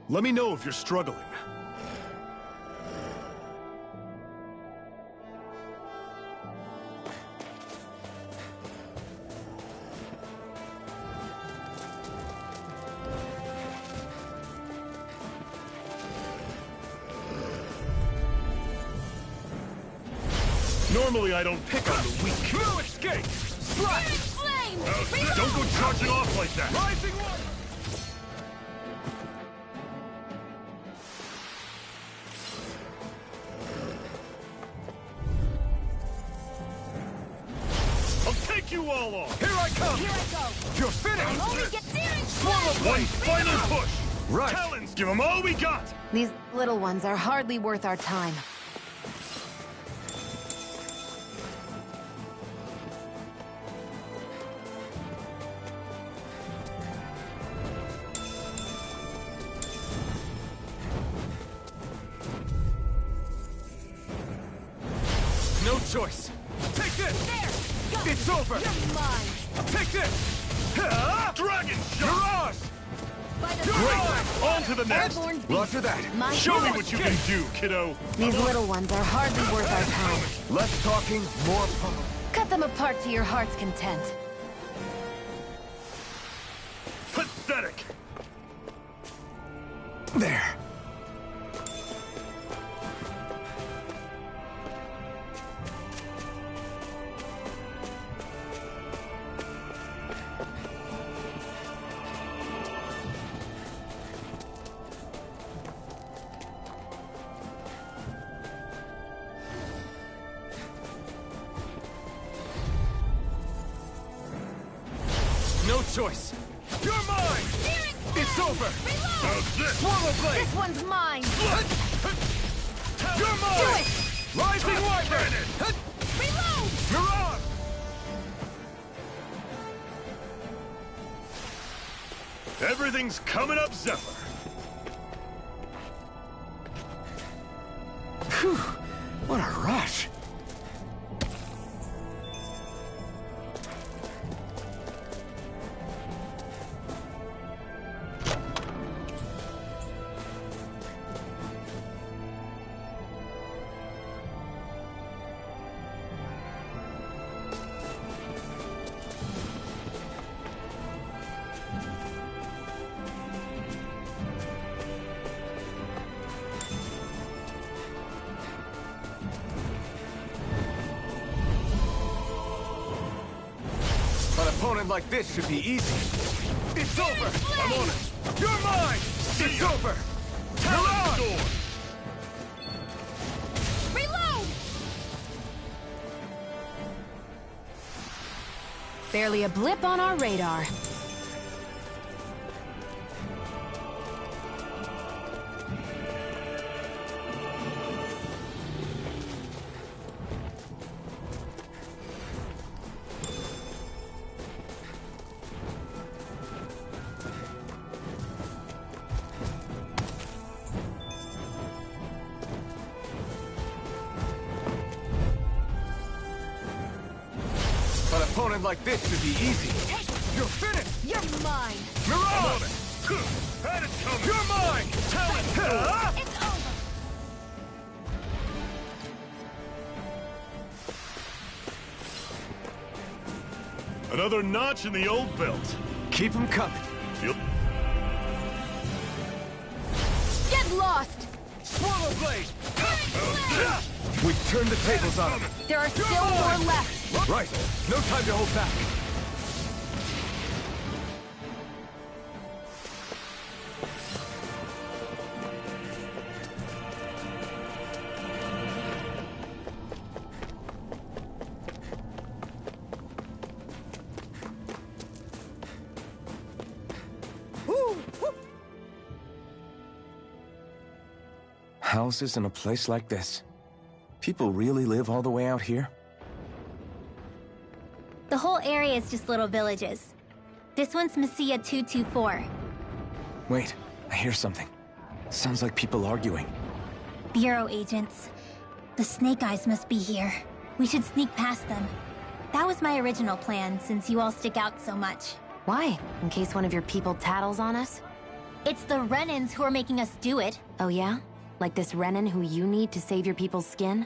Let me know if you're struggling. Normally I don't pick on the weak. No escape! Strike! Flame! Don't go charging off like that! Rising one! I'll take you all on! Here I come! Here I go! You're finished! I'm only get searing Swallow flame! One final push! Right! Talons, give them all we got! These little ones are hardly worth our time. No choice! Take this! There! Go! It's over! You're mine! Take this! Dragon shot! Mirage! By the Great! On to the next! Airborne beast. Roger that. My Show me God. what you can do, kiddo! These little ones are hardly worth our time. Less talking, more pummel. Cut them apart to your heart's content. Pathetic! There. No choice. You're mine! It's over! How's this? Swallow blade! This one's mine! You're mine! Do it! Rising wyvern! Reload! Mirage! Everything's coming up, Zephyr! Phew! What a rush! An opponent like this should be easy. It's over! I'm on it! You're mine! It's over! Talon door! Reload! Barely a blip on our radar. An opponent like this should be easy. You're finished! You're mine! Mirage! Had it coming! You're mine! Talon door! It's over! Another notch in the old belt. Keep them coming. Feel Get lost! Swallow blade! We've turned the tables on them. There are still more left. Right. No time to hold back. Houses in a place like this. People really live all the way out here? The whole area is just little villages. This one's Messiah 224. Wait, I hear something. Sounds like people arguing. Bureau agents. The Snake Eyes must be here. We should sneak past them. That was my original plan, since you all stick out so much. Why? In case one of your people tattles on us? It's the Renans who are making us do it. Oh yeah? Like this Renan who you need to save your people's skin?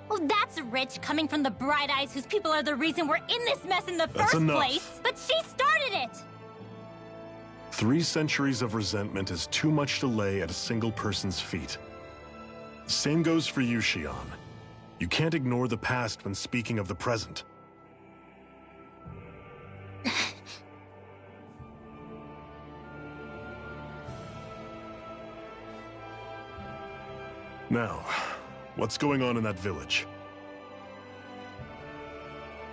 Well, that's rich coming from the Bright Eyes whose people are the reason we're in this mess in the first place. But she started it! 3 centuries of resentment is too much to lay at a single person's feet. Same goes for you, Xion. You can't ignore the past when speaking of the present. Now, what's going on in that village?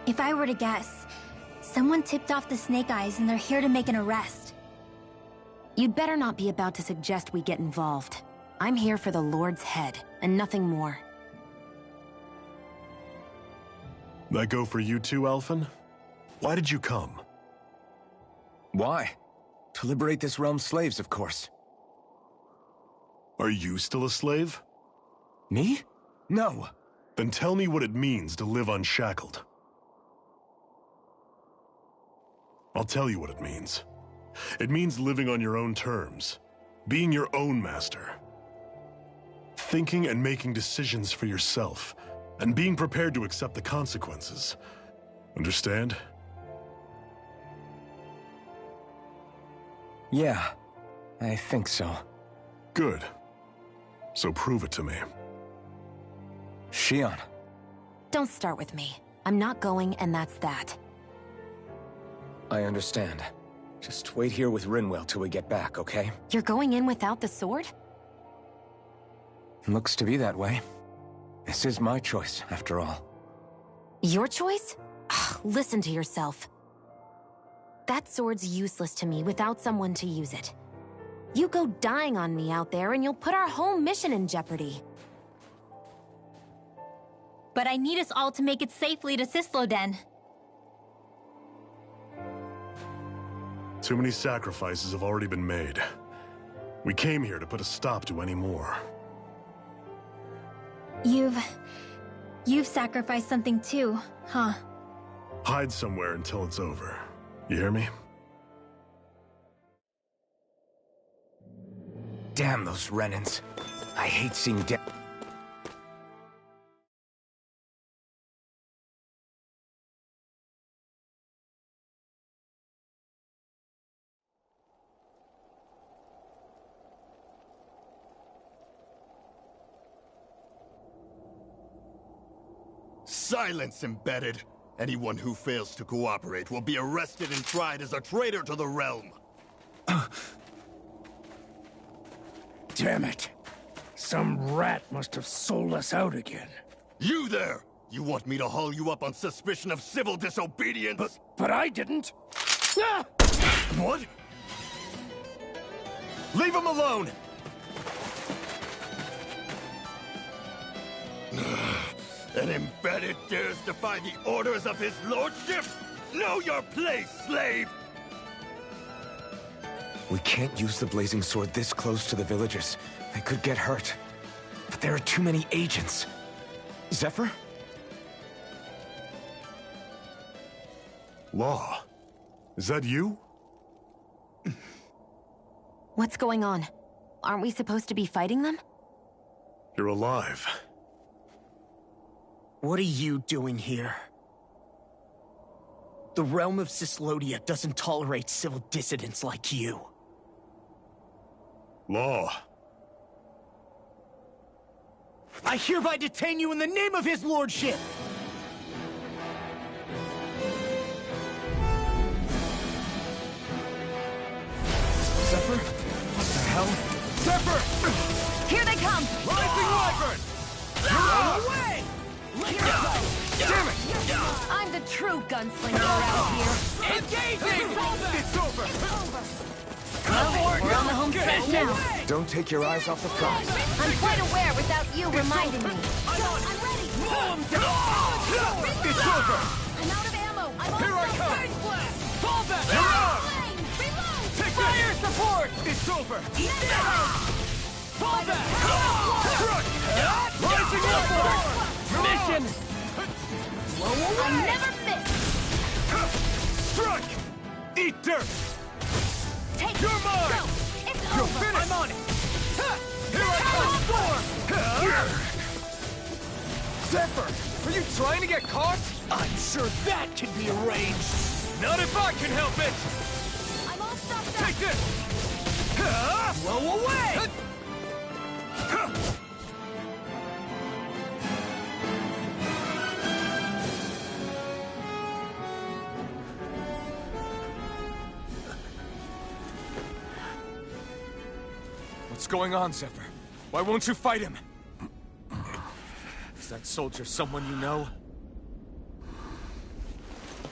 If I were to guess, someone tipped off the Snake Eyes and they're here to make an arrest. You'd better not be about to suggest we get involved. I'm here for the Lord's head, and nothing more. That go for you too, Alphen? Why did you come? Why? To liberate this realm's slaves, of course. Are you still a slave? Me? No. Then tell me what it means to live unshackled. I'll tell you what it means. It means living on your own terms, being your own master. Thinking and making decisions for yourself, and being prepared to accept the consequences. Understand? Yeah, I think so. Good. So prove it to me. Xion. Don't start with me. I'm not going, and that's that. I understand. Just wait here with Rinwell till we get back, okay? You're going in without the sword? Looks to be that way. This is my choice, after all. Your choice? Listen to yourself. That sword's useless to me without someone to use it. You go dying on me out there and you'll put our whole mission in jeopardy. But I need us all to make it safely to Sisloden. Too many sacrifices have already been made. We came here to put a stop to any more. You've sacrificed something too, huh? Hide somewhere until it's over. You hear me? Damn those Renans. I hate seeing death. Silence, embedded! Anyone who fails to cooperate will be arrested and tried as a traitor to the realm! Damn it! Some rat must have sold us out again. You there! You want me to haul you up on suspicion of civil disobedience? But I didn't! Ah! What? Leave him alone! An embedded dares defy the orders of his lordship? Know your place, slave! We can't use the blazing sword this close to the villagers. They could get hurt. But there are too many agents. Zephyr? Law. Is that you? What's going on? Aren't we supposed to be fighting them? You're alive. What are you doing here? The realm of Sislodia doesn't tolerate civil dissidents like you. Law. I hereby detain you in the name of his lordship! Zephyr? What the hell? Zephyr! Here they come! Rising Wyvern! You're away! Damn it! I'm the true gunslinger around here. Engaging! It's over! Well, we're on the home stretch now. Don't take your eyes off the prize. I'm quite aware without you reminding me. I'm ready! It's over! I'm out of ammo. I'm Here I come! Fall back! Reload! Take fire support! It's over! Fall back! Rising Wyvern! Mission! I never miss. Strike! Eat dirt! Take You're mine! Go. You're finished! I'm on it! Here I come! Zephyr! Are you trying to get caught? I'm sure that can be arranged. Not if I can help it! I'm all stopped up! Take this! Blow away! What's going on, Zephyr? Why won't you fight him? Is that soldier someone you know?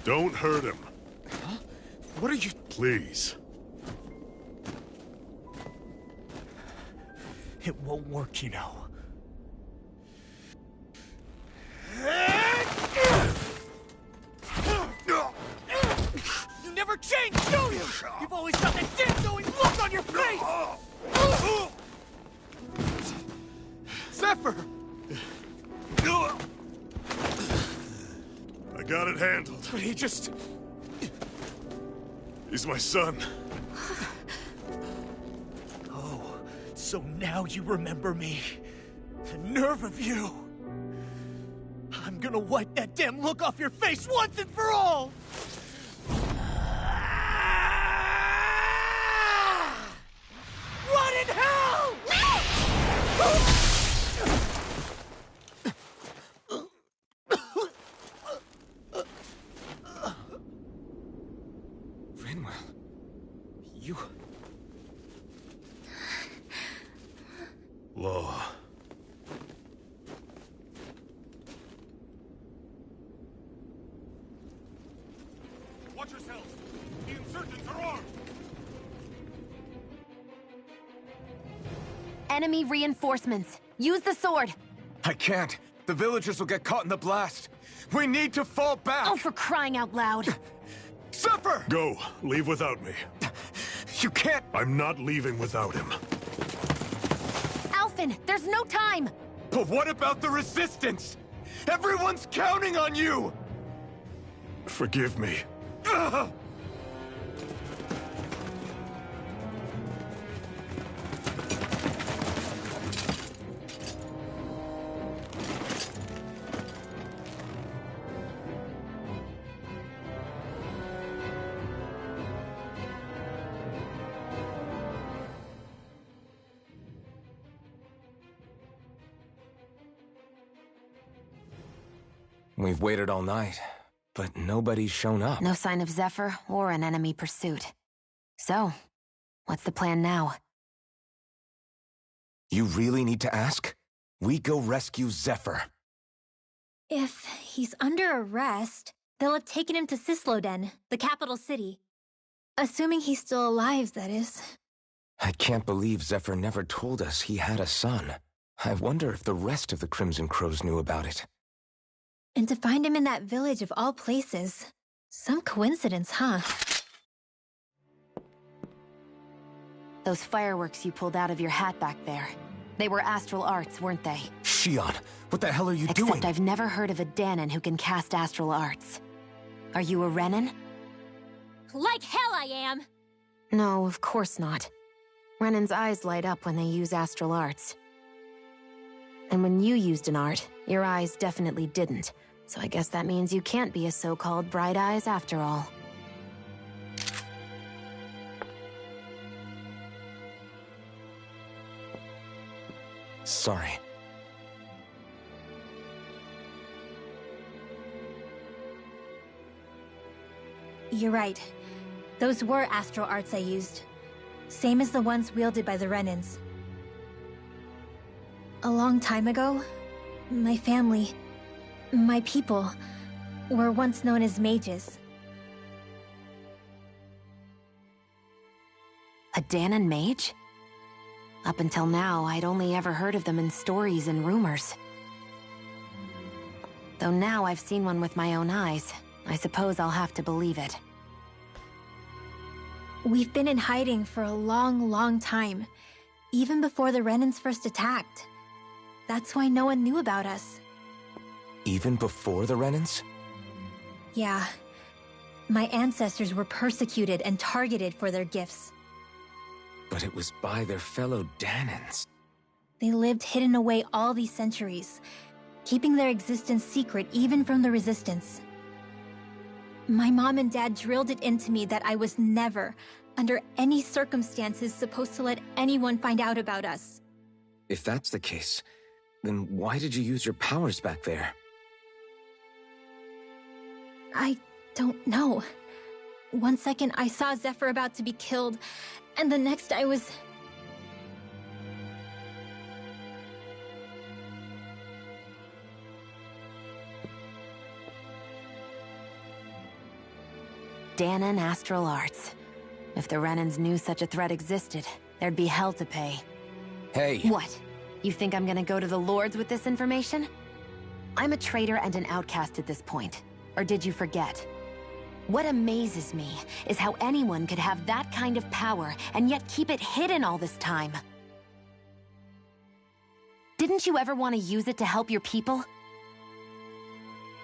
Don't hurt him. Huh? What are you... Please. It won't work, you know. You never change, do you? You've always got that damn-knowing look on your face! Zephyr! I got it handled. But he just... He's my son. Oh, so now you remember me. The nerve of you! I'm gonna wipe that damn look off your face once and for all! Run in hell! Rinwell... You... Law. Watch yourselves! The insurgents are armed! Enemy reinforcements. Use the sword. I can't. The villagers will get caught in the blast. We need to fall back! Oh, for crying out loud. Zephyr! Go. Leave without me. You can't... I'm not leaving without him. Alphen, there's no time. But what about the resistance? Everyone's counting on you! Forgive me. Ugh! We've waited all night, but nobody's shown up. No sign of Zephyr or an enemy pursuit. So, what's the plan now? You really need to ask? We go rescue Zephyr. If he's under arrest, they'll have taken him to Cisloden, the capital city. Assuming he's still alive, that is. I can't believe Zephyr never told us he had a son. I wonder if the rest of the Crimson Crows knew about it. And to find him in that village of all places. Some coincidence, huh? Those fireworks you pulled out of your hat back there. They were astral arts, weren't they? Shion, what the hell are you doing? Except I've never heard of a Danon who can cast astral arts. Are you a Renan? Like hell I am! No, of course not. Renan's eyes light up when they use astral arts. And when you used an art, your eyes definitely didn't. So I guess that means you can't be a so-called Bright Eyes after all. Sorry. You're right. Those were astral arts I used. Same as the ones wielded by the Renans. A long time ago, my family, my people, were once known as mages. A Danon mage? Up until now, I'd only ever heard of them in stories and rumors. Though now I've seen one with my own eyes, I suppose I'll have to believe it. We've been in hiding for a long, long time, even before the Renans first attacked. That's why no one knew about us. Even before the Renans? Yeah. My ancestors were persecuted and targeted for their gifts. But it was by their fellow Danans. They lived hidden away all these centuries, keeping their existence secret even from the Resistance. My mom and dad drilled it into me that I was never, under any circumstances, supposed to let anyone find out about us. If that's the case, then why did you use your powers back there? I don't know. One second I saw Zephyr about to be killed, and the next I was... Danan Astral Arts. If the Renans knew such a threat existed, there'd be hell to pay. Hey! What? You think I'm gonna go to the Lords with this information? I'm a traitor and an outcast at this point. Or did you forget? What amazes me is how anyone could have that kind of power and yet keep it hidden all this time. Didn't you ever want to use it to help your people?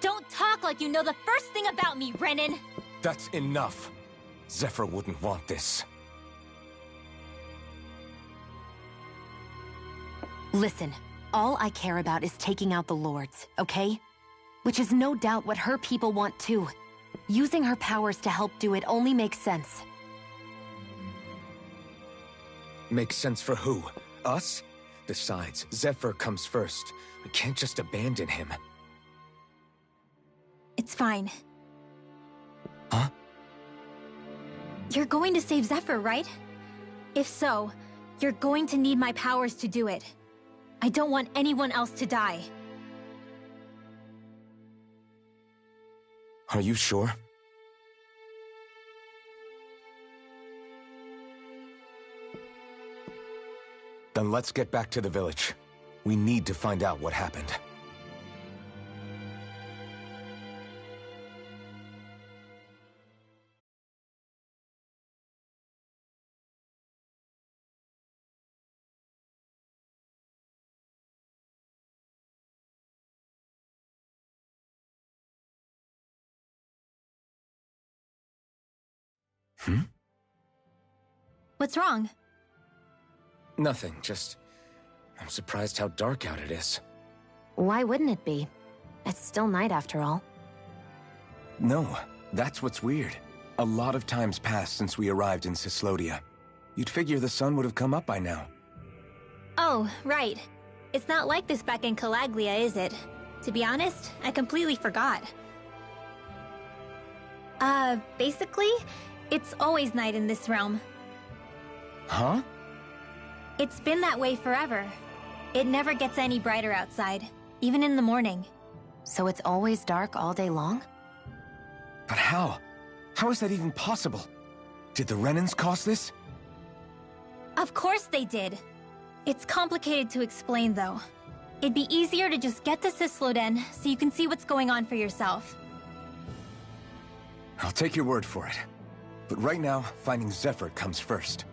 Don't talk like you know the first thing about me, Renan! That's enough. Zephyr wouldn't want this. Listen, all I care about is taking out the Lords, okay? Which is no doubt what her people want too. Using her powers to help do it only makes sense. Makes sense for who? Us? Besides, Zephyr comes first. We can't just abandon him. It's fine. Huh? You're going to save Zephyr, right? If so, you're going to need my powers to do it. I don't want anyone else to die. Are you sure? Then let's get back to the village. We need to find out what happened. What's wrong? Nothing, just... I'm surprised how dark out it is. Why wouldn't it be? It's still night after all. No, that's what's weird. A lot of time's passed since we arrived in Cyslodia. You'd figure the sun would have come up by now. Oh, right. It's not like this back in Calaglia, is it? To be honest, I completely forgot. Basically, it's always night in this realm. Huh? It's been that way forever. It never gets any brighter outside, even in the morning. So it's always dark all day long? But how? How is that even possible? Did the Renans cause this? Of course they did. It's complicated to explain, though. It'd be easier to just get to Cysloden so you can see what's going on for yourself. I'll take your word for it. But right now, finding Zephyr comes first.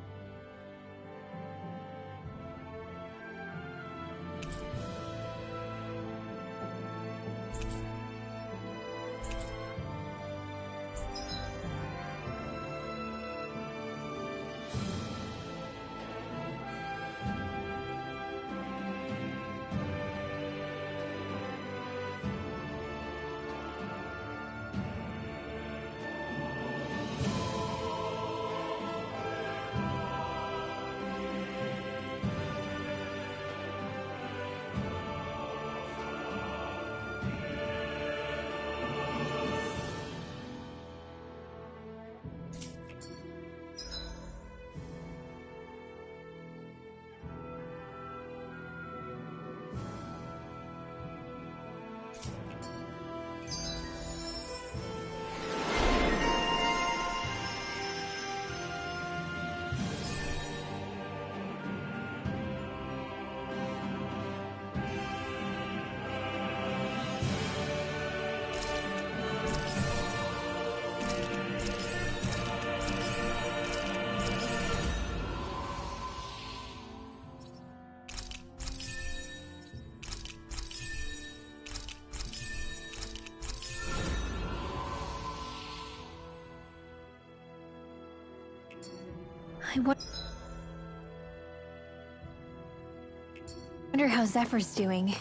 Wonder how Zephyr's doing.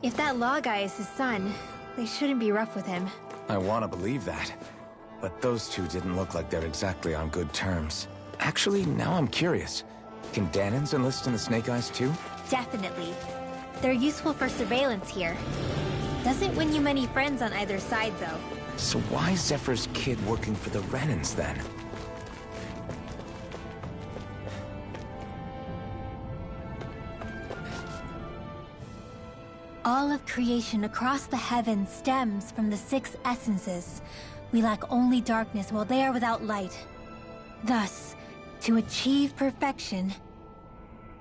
If that law guy is his son, they shouldn't be rough with him. I want to believe that. But those two didn't look like they're exactly on good terms. Actually, now I'm curious. Can Danans enlist in the Snake Eyes too? Definitely. They're useful for surveillance here. Doesn't win you many friends on either side, though. So why is Zephyr's kid working for the Renans, then? All of creation across the heavens stems from the 6 essences. We lack only darkness while they are without light. Thus, to achieve perfection...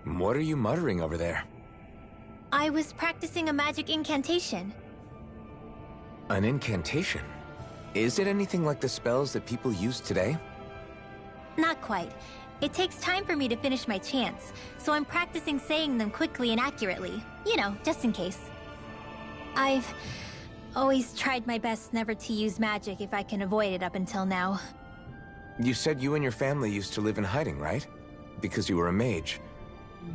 What are you muttering over there? I was practicing a magic incantation. An incantation? Is it anything like the spells that people use today? Not quite. It takes time for me to finish my chants, so I'm practicing saying them quickly and accurately. You know, just in case. I've always tried my best never to use magic if I can avoid it up until now. You said you and your family used to live in hiding, right? Because you were a mage.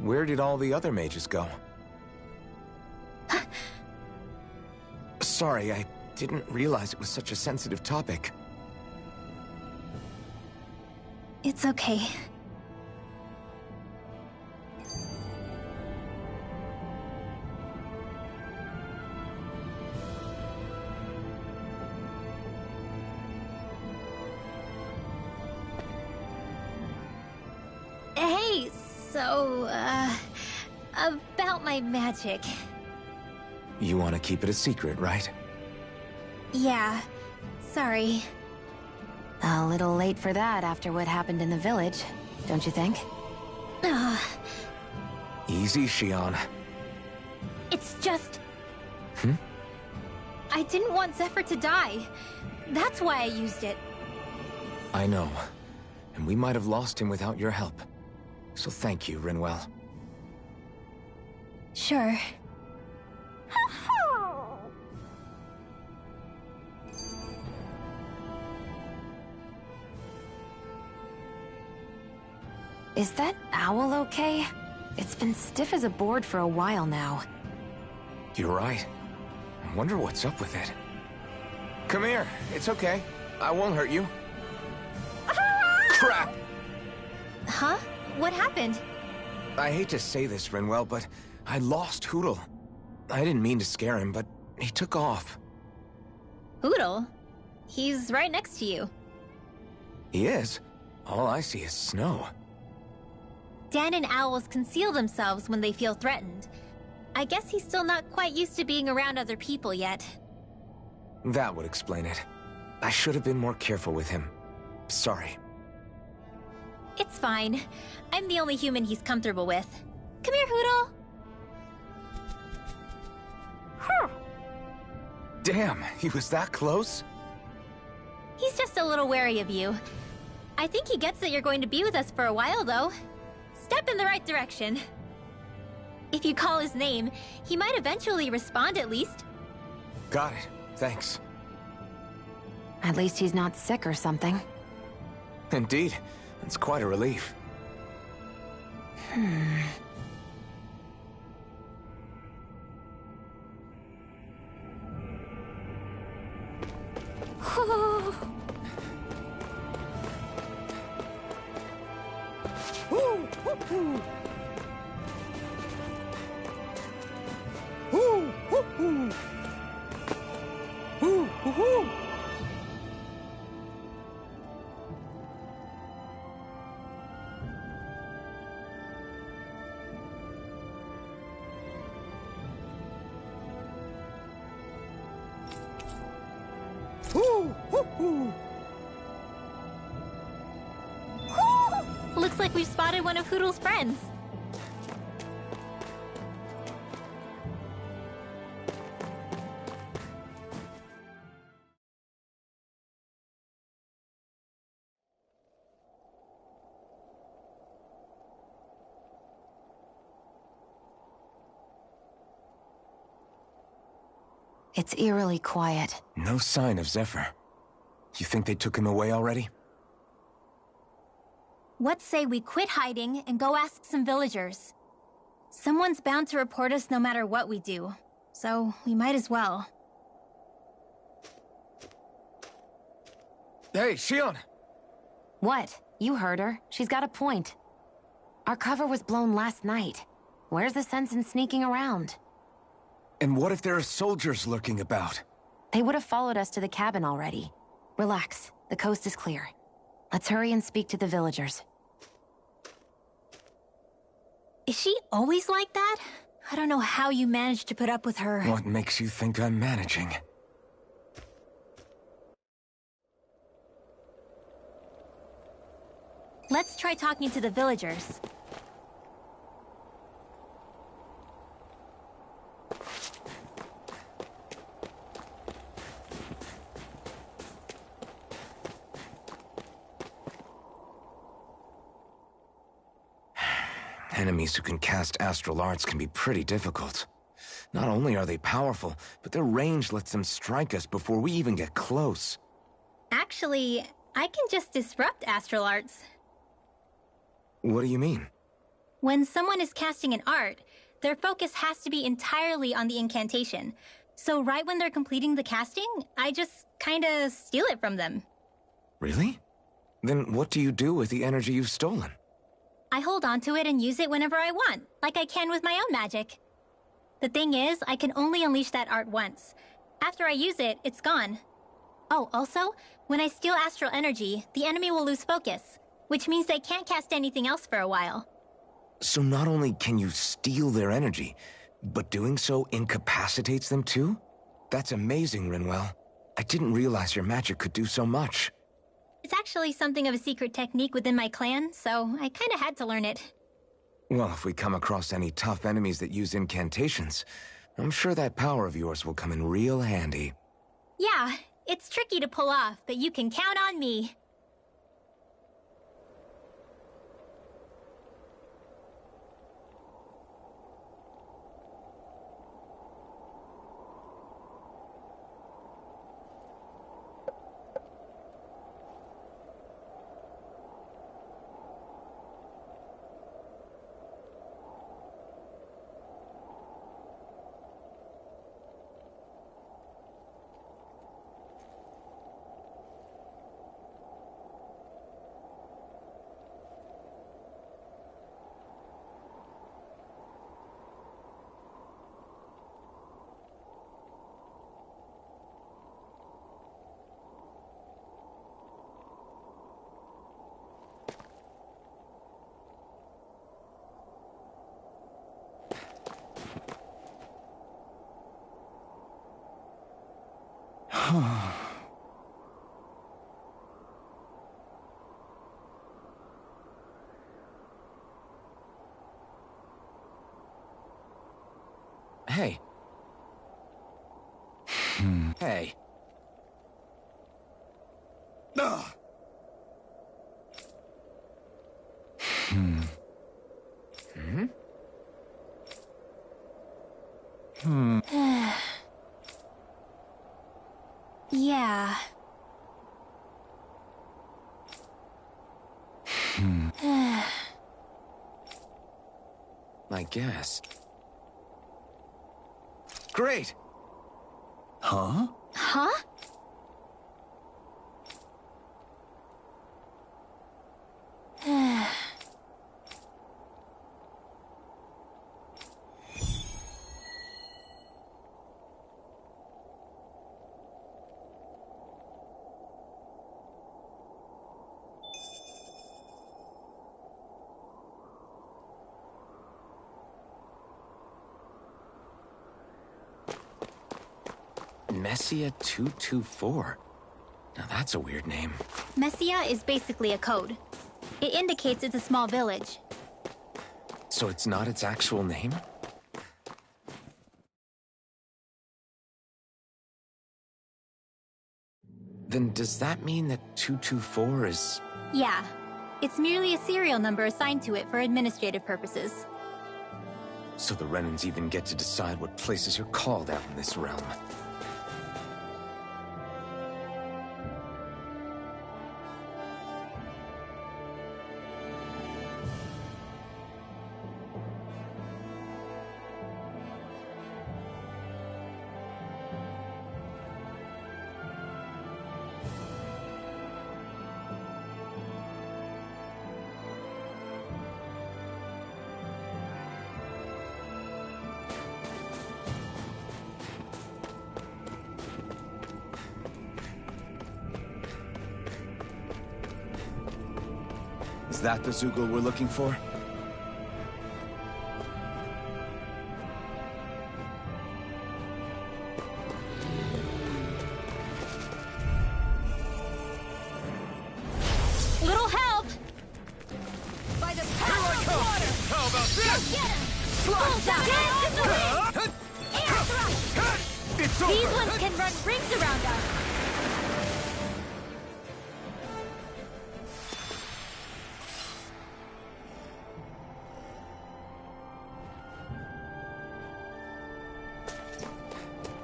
Where did all the other mages go? Sorry, I didn't realize it was such a sensitive topic. It's okay. Hey, so, about my magic. You want to keep it a secret, right? Yeah, sorry. A little late for that after what happened in the village, don't you think? Easy, Shion. It's just... I didn't want Zephyr to die. That's why I used it. I know. And we might have lost him without your help. So thank you, Rinwell. Sure. Is that owl okay? It's been stiff as a board for a while now. You're right. I wonder what's up with it. Come here. It's okay. I won't hurt you. Crap! Huh? What happened? I hate to say this, Rinwell, but I lost Hootle. I didn't mean to scare him, but he took off. Hootle? He's right next to you. He is? All I see is snow. Dan and owls conceal themselves when they feel threatened. I guess he's still not quite used to being around other people yet. That would explain it. I should have been more careful with him. Sorry. It's fine. I'm the only human he's comfortable with. Come here, Hootle! Damn, he was that close? He's just a little wary of you. I think he gets that you're going to be with us for a while, though. Step in the right direction. If you call his name, he might eventually respond at least. Got it. Thanks. At least he's not sick or something. Indeed. It's quite a relief. Looks like we've spotted one of Hootle's friends. It's eerily quiet. No sign of Zephyr. You think they took him away already? What say we quit hiding and go ask some villagers? Someone's bound to report us no matter what we do, so we might as well. Hey, Shion! What? You heard her. She's got a point. Our cover was blown last night. Where's the sense in sneaking around? And what if there are soldiers lurking about? They would have followed us to the cabin already. Relax. The coast is clear. Let's hurry and speak to the villagers. Is she always like that? I don't know how you managed to put up with her. What makes you think I'm managing? Let's try talking to the villagers. Enemies who can cast astral arts can be pretty difficult. Not only are they powerful, but their range lets them strike us before we even get close. Actually, I can just disrupt astral arts. What do you mean? When someone is casting an art, their focus has to be entirely on the incantation. So right when they're completing the casting, I just kinda steal it from them. Really? Then what do you do with the energy you've stolen? I hold on to it and use it whenever I want, like I can with my own magic. The thing is, I can only unleash that art once. After I use it, it's gone. Oh, also, when I steal astral energy, the enemy will lose focus, which means they can't cast anything else for a while. So not only can you steal their energy, but doing so incapacitates them too? That's amazing, Rinwell. I didn't realize your magic could do so much. It's actually something of a secret technique within my clan, so I kinda had to learn it. Well, if we come across any tough enemies that use incantations, I'm sure that power of yours will come in real handy. Yeah, it's tricky to pull off, but you can count on me. Hey. Hey. Ugh. Yeah. I guess. Great! Huh? Huh? Messia 224. Now that's a weird name. Messia is basically a code. It indicates it's a small village. So it's not its actual name? Then does that mean that 224 is... Yeah. It's merely a serial number assigned to it for administrative purposes. So the Renans even get to decide what places are called out in this realm. that the Zoogle we're looking for? Little help! By the power of water! How about Go this? get him! Bullseye! Dance in the wind! Air thrust! It's These over! ones can run rings around us.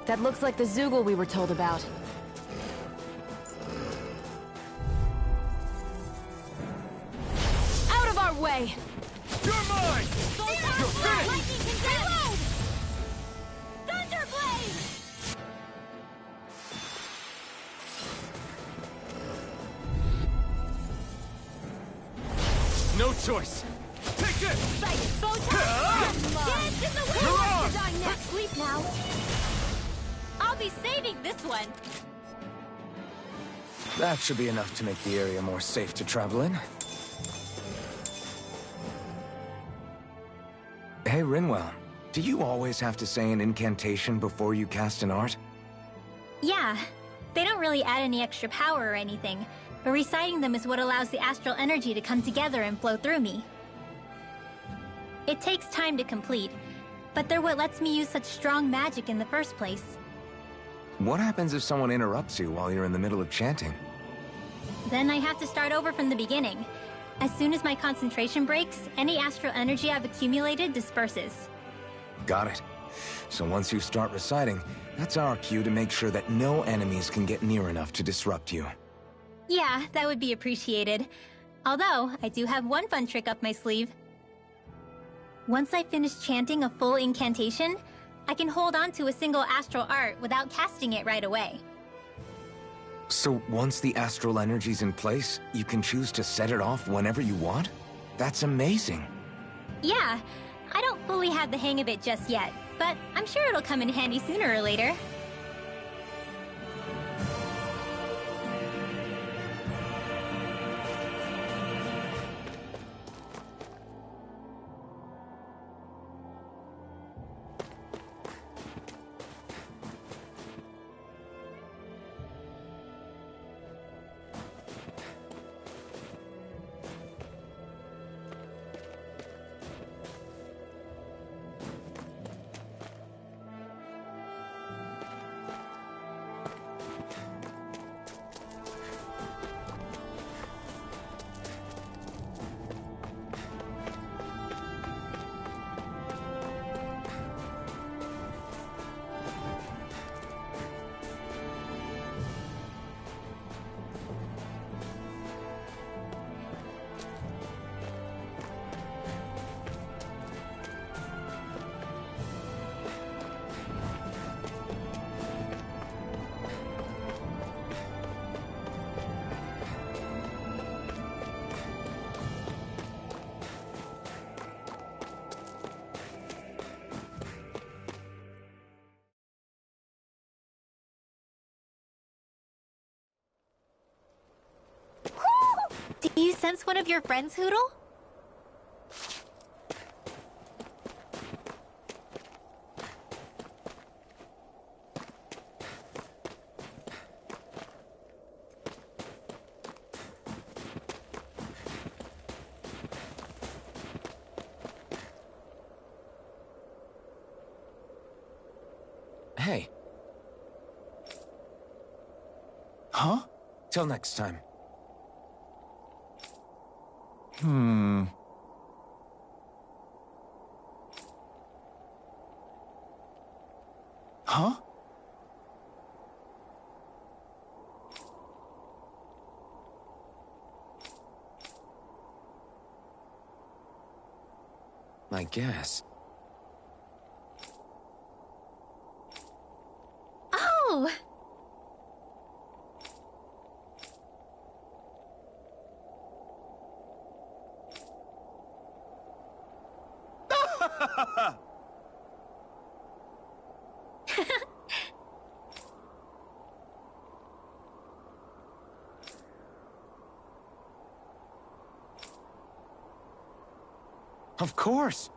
That looks like the Zoogle we were told about. Out of our way! You're mine! You're finished! Lightning condemned! Thunderblade! No choice! Take this! Fight it, Bow Dance in the wind! You're on! Design next. Sleep now. I'll be saving this one. That should be enough to make the area more safe to travel in. Hey, Rinwell, do you always have to say an incantation before you cast an art? Yeah, they don't really add any extra power or anything, but reciting them is what allows the astral energy to come together and flow through me. It takes time to complete, but they're what lets me use such strong magic in the first place. What happens if someone interrupts you while you're in the middle of chanting? Then I have to start over from the beginning. As soon as my concentration breaks, any astral energy I've accumulated disperses. Got it. So once you start reciting, that's our cue to make sure that no enemies can get near enough to disrupt you. Yeah, that would be appreciated. Although, I do have one fun trick up my sleeve. Once I finish chanting a full incantation, I can hold on to a single astral art without casting it right away. So once the astral energy's in place, you can choose to set it off whenever you want? That's amazing. Yeah, I don't fully have the hang of it just yet, but I'm sure it'll come in handy sooner or later. Do you sense one of your friends, Hootle? Hey. Huh? Till next time. Huh? I guess. Oh! Of course.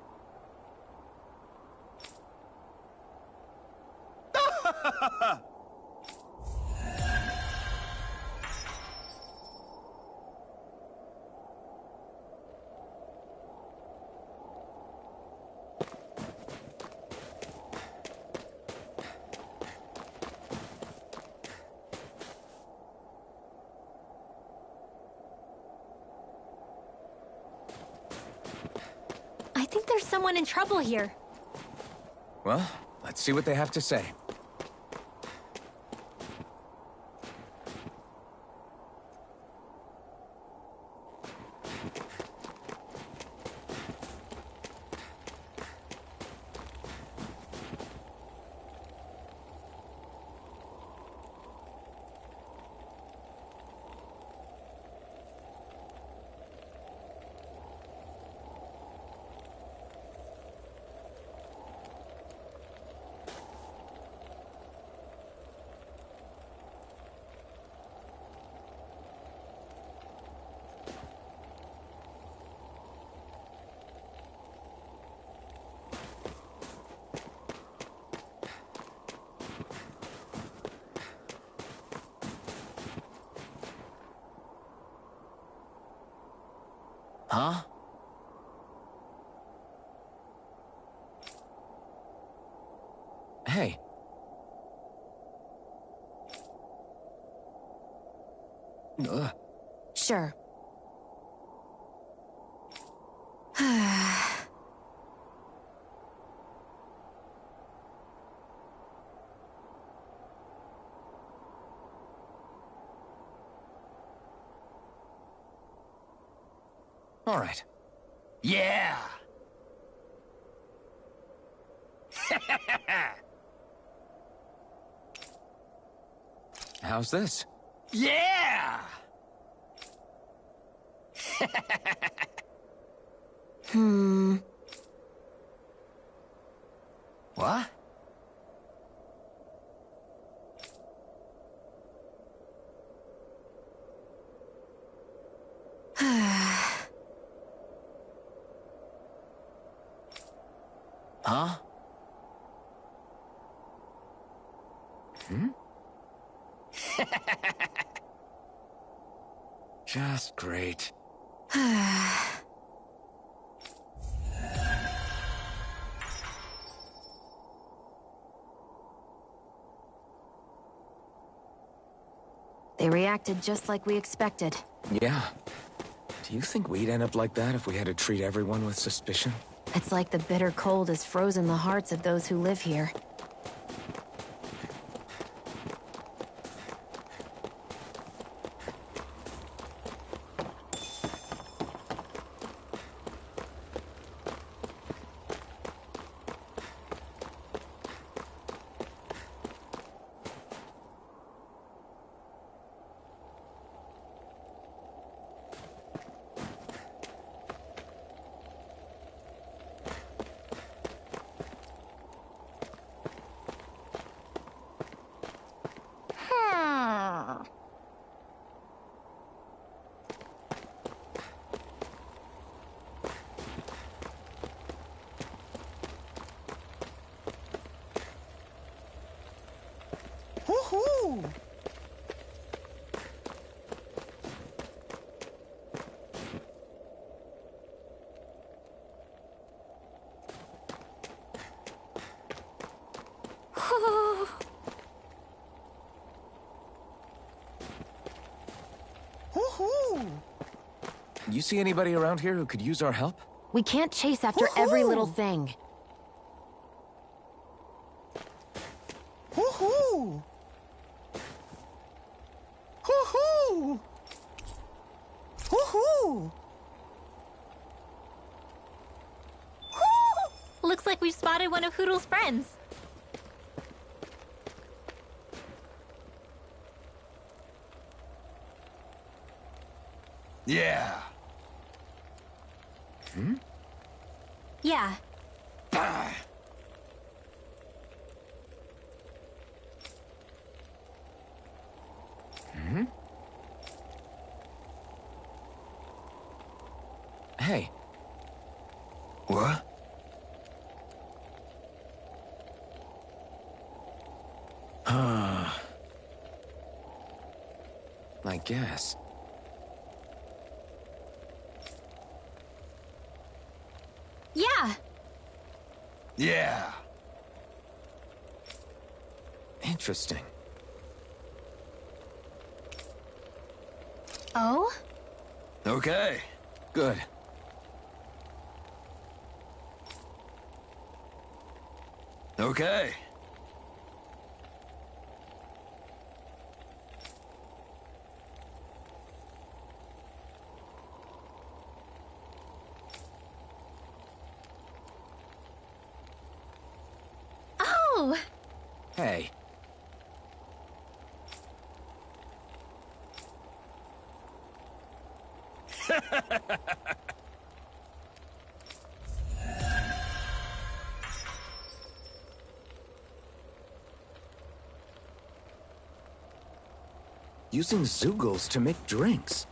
I think there's someone in trouble here. Well, let's see what they have to say. Huh? Hey. Sure. All right. Yeah! How's this? Yeah! What? Huh? Just great. They reacted just like we expected. Yeah. Do you think we'd end up like that if we had to treat everyone with suspicion? It's like the bitter cold has frozen the hearts of those who live here. Woohoo! Woohoo! You see anybody around here who could use our help? We can't chase after every little Woohoo! thing. Woohoo! Woohoo! Woohoo! Looks like we've spotted one of Hoodle's friends. Yeah! Yeah. Hey. What? I guess. Yeah. Yeah. Interesting. Oh? Okay. Good. Okay. Oh! Hey. Using Zeugles to make drinks.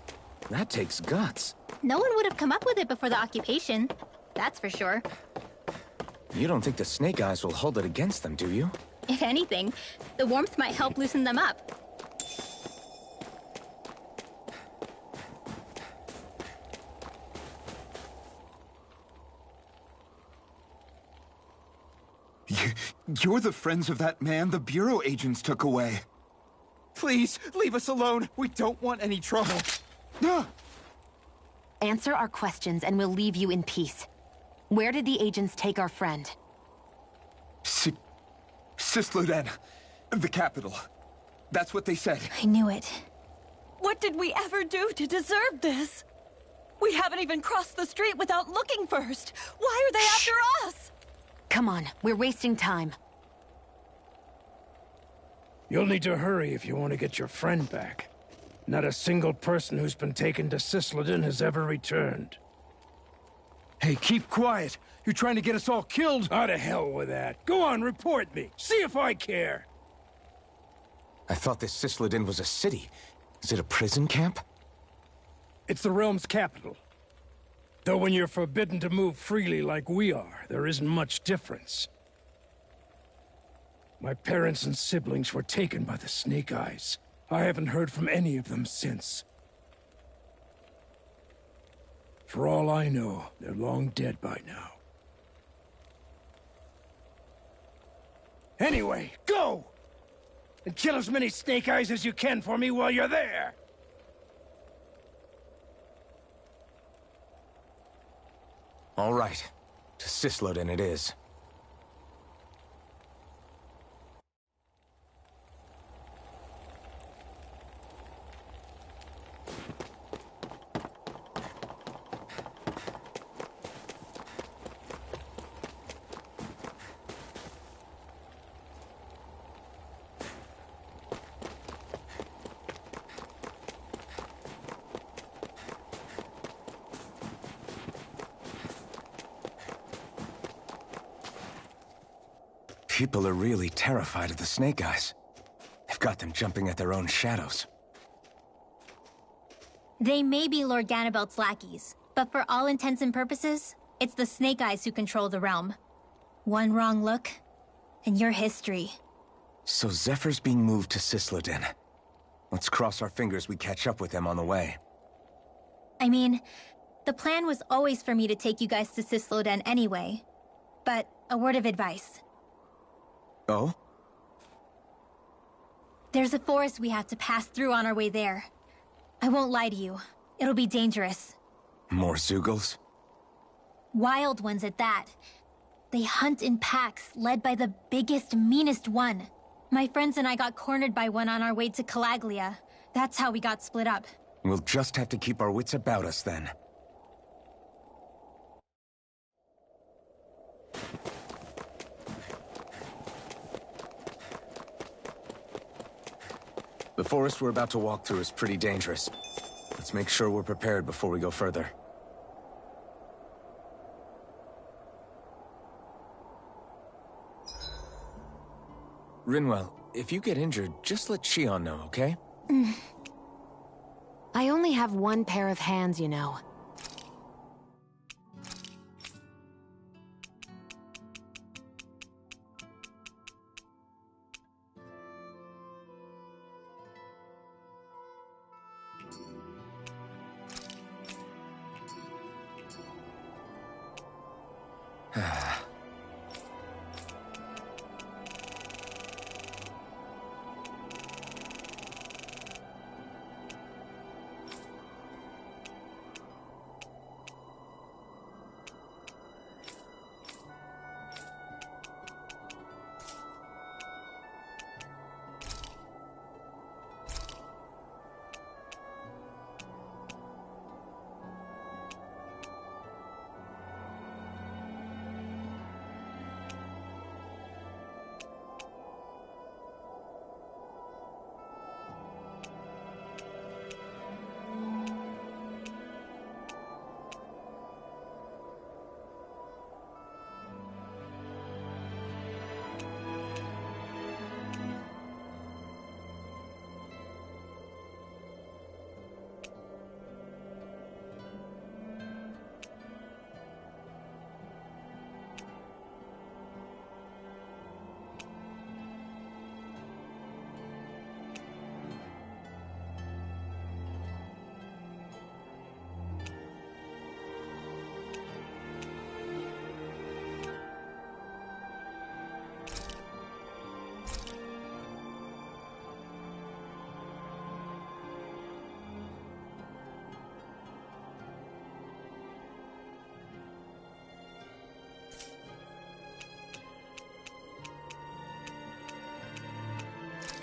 That takes guts. No one would have come up with it before the occupation. That's for sure. You don't think the Snake Eyes will hold it against them, do you? If anything, the warmth might help loosen them up. You're the friends of that man the Bureau agents took away. Please, leave us alone. We don't want any trouble. Answer our questions and we'll leave you in peace. Where did the agents take our friend? Sisluden, the capital. That's what they said. I knew it. What did we ever do to deserve this? We haven't even crossed the street without looking first. Why are they after us? Come on, we're wasting time. You'll need to hurry if you want to get your friend back. Not a single person who's been taken to Sisleden has ever returned. Hey, keep quiet. You're trying to get us all killed. How to hell with that. Go on, report me. See if I care. I thought this Sisleden was a city. Is it a prison camp? It's the realm's capital. Though when you're forbidden to move freely like we are, there isn't much difference. My parents and siblings were taken by the Snake Eyes. I haven't heard from any of them since. For all I know, they're long dead by now. Anyway, go! And kill as many Snake Eyes as you can for me while you're there! All right. To Sisleden it is. People are really terrified of the Snake Eyes. They've got them jumping at their own shadows. They may be Lord Ganabelt's lackeys, but for all intents and purposes, it's the Snake Eyes who control the realm. One wrong look, and your history. So Zephyr's being moved to Sisleden. Let's cross our fingers we catch up with them on the way. I mean, the plan was always for me to take you guys to Sisleden anyway. But a word of advice. Oh? There's a forest we have to pass through on our way there. I won't lie to you. It'll be dangerous. More Zeugles? Wild ones at that. They hunt in packs, led by the biggest, meanest one. My friends and I got cornered by one on our way to Calaglia. That's how we got split up. We'll just have to keep our wits about us then. The forest we're about to walk through is pretty dangerous. Let's make sure we're prepared before we go further. Rinwell, if you get injured, just let Shion know, okay? I only have one pair of hands, you know.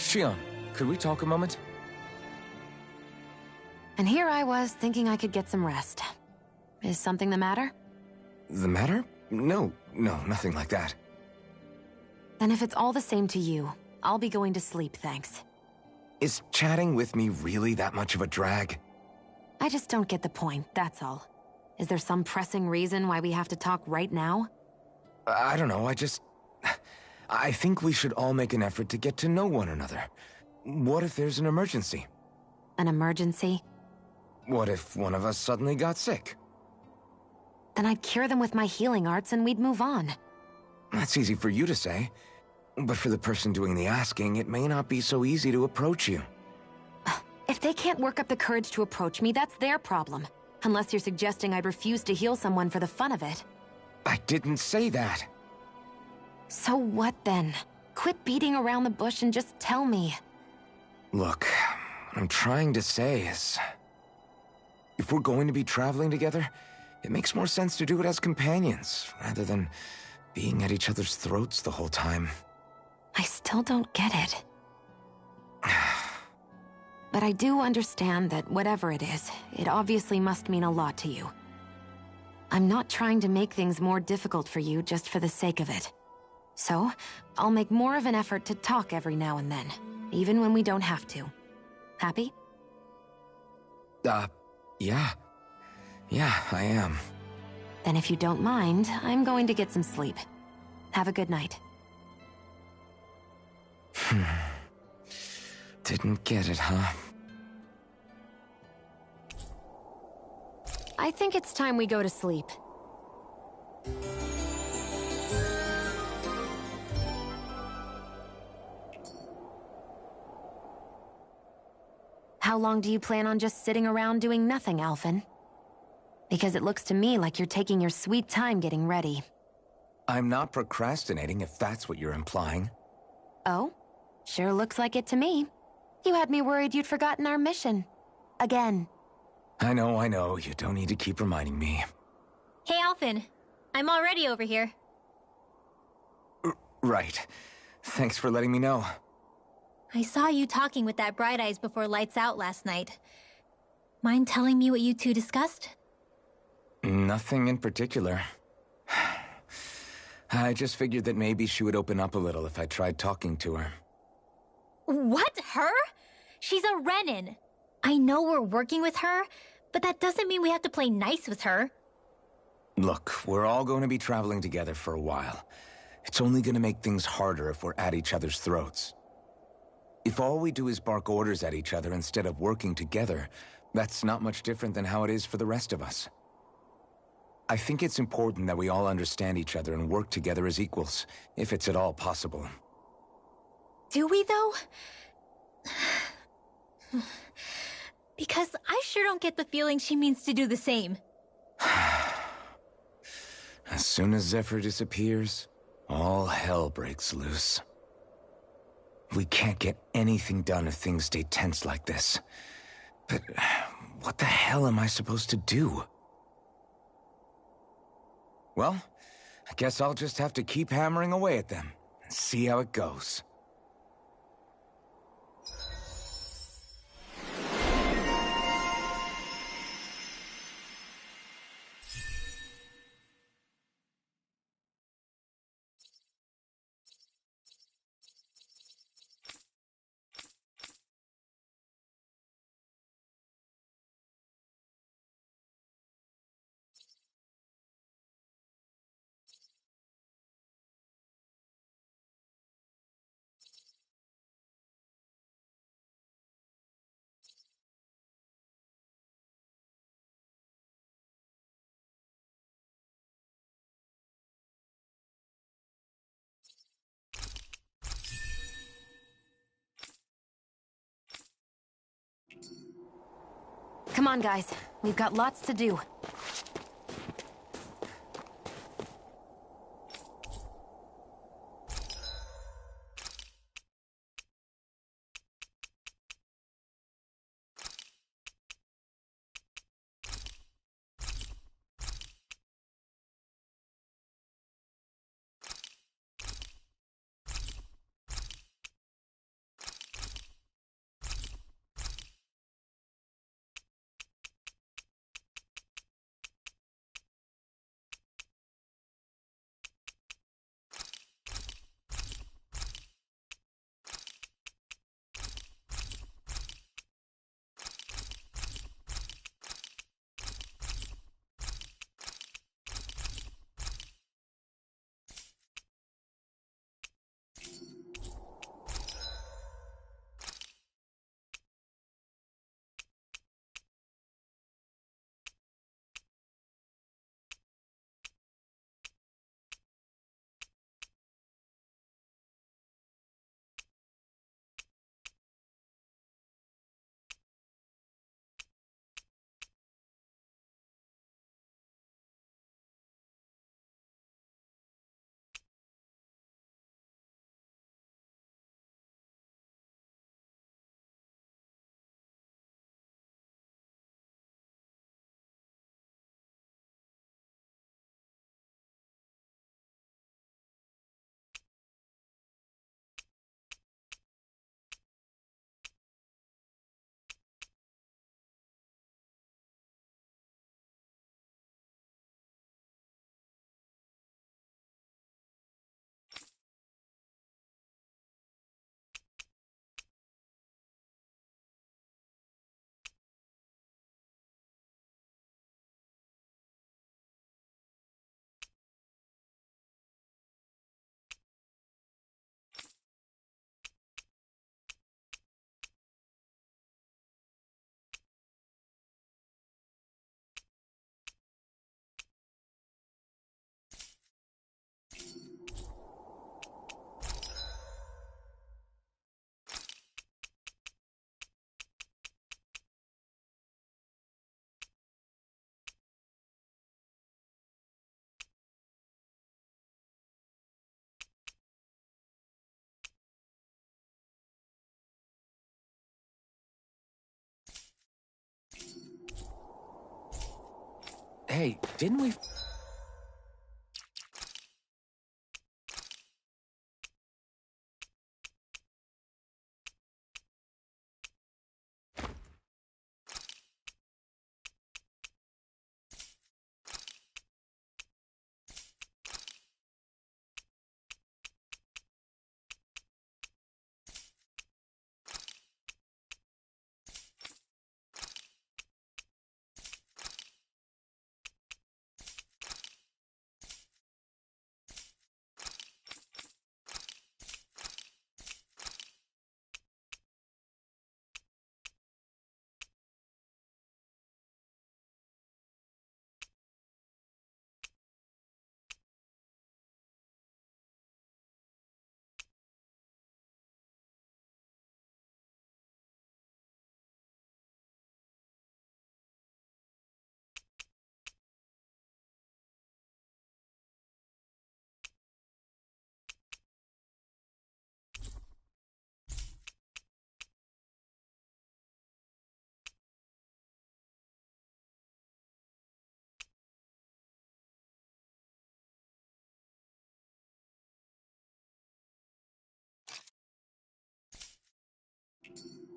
Shion, could we talk a moment? And here I was thinking I could get some rest. Is something the matter? The matter? No, nothing like that. Then if it's all the same to you, I'll be going to sleep, thanks. Is chatting with me really that much of a drag? I just don't get the point, that's all. Is there some pressing reason why we have to talk right now? I don't know, I think we should all make an effort to get to know one another. What if there's an emergency? An emergency? What if one of us suddenly got sick? Then I'd cure them with my healing arts and we'd move on. That's easy for you to say. But for the person doing the asking, it may not be so easy to approach you. If they can't work up the courage to approach me, that's their problem. Unless you're suggesting I'd refuse to heal someone for the fun of it. I didn't say that. So what then? Quit beating around the bush and just tell me. Look, what I'm trying to say is... if we're going to be traveling together, it makes more sense to do it as companions, rather than being at each other's throats the whole time. I still don't get it. But I do understand that whatever it is, it obviously must mean a lot to you. I'm not trying to make things more difficult for you just for the sake of it. So, I'll make more of an effort to talk every now and then, even when we don't have to. Happy? Yeah. Yeah, I am. Then if you don't mind, I'm going to get some sleep. Have a good night. Didn't get it, huh? I think it's time we go to sleep. How long do you plan on just sitting around doing nothing, Alphen? Because it looks to me like you're taking your sweet time getting ready. I'm not procrastinating, if that's what you're implying. Oh? Sure looks like it to me. You had me worried you'd forgotten our mission. Again. I know. You don't need to keep reminding me. Hey, Alphen. I'm already over here. Right. Thanks for letting me know. I saw you talking with that Bright Eyes before lights out last night. Mind telling me what you two discussed? Nothing in particular. I just figured that maybe she would open up a little if I tried talking to her. What? Her? She's a Renin. I know we're working with her, but that doesn't mean we have to play nice with her. Look, we're all going to be traveling together for a while. It's only going to make things harder if we're at each other's throats. If all we do is bark orders at each other instead of working together, that's not much different than how it is for the rest of us. I think it's important that we all understand each other and work together as equals, if it's at all possible. Do we, though? Because I sure don't get the feeling she means to do the same. I As soon as Zephyr disappears, all hell breaks loose. We can't get anything done if things stay tense like this. But what the hell am I supposed to do? Well, I guess I'll just have to keep hammering away at them and see how it goes. Come on, guys. We've got lots to do. Hey, didn't we...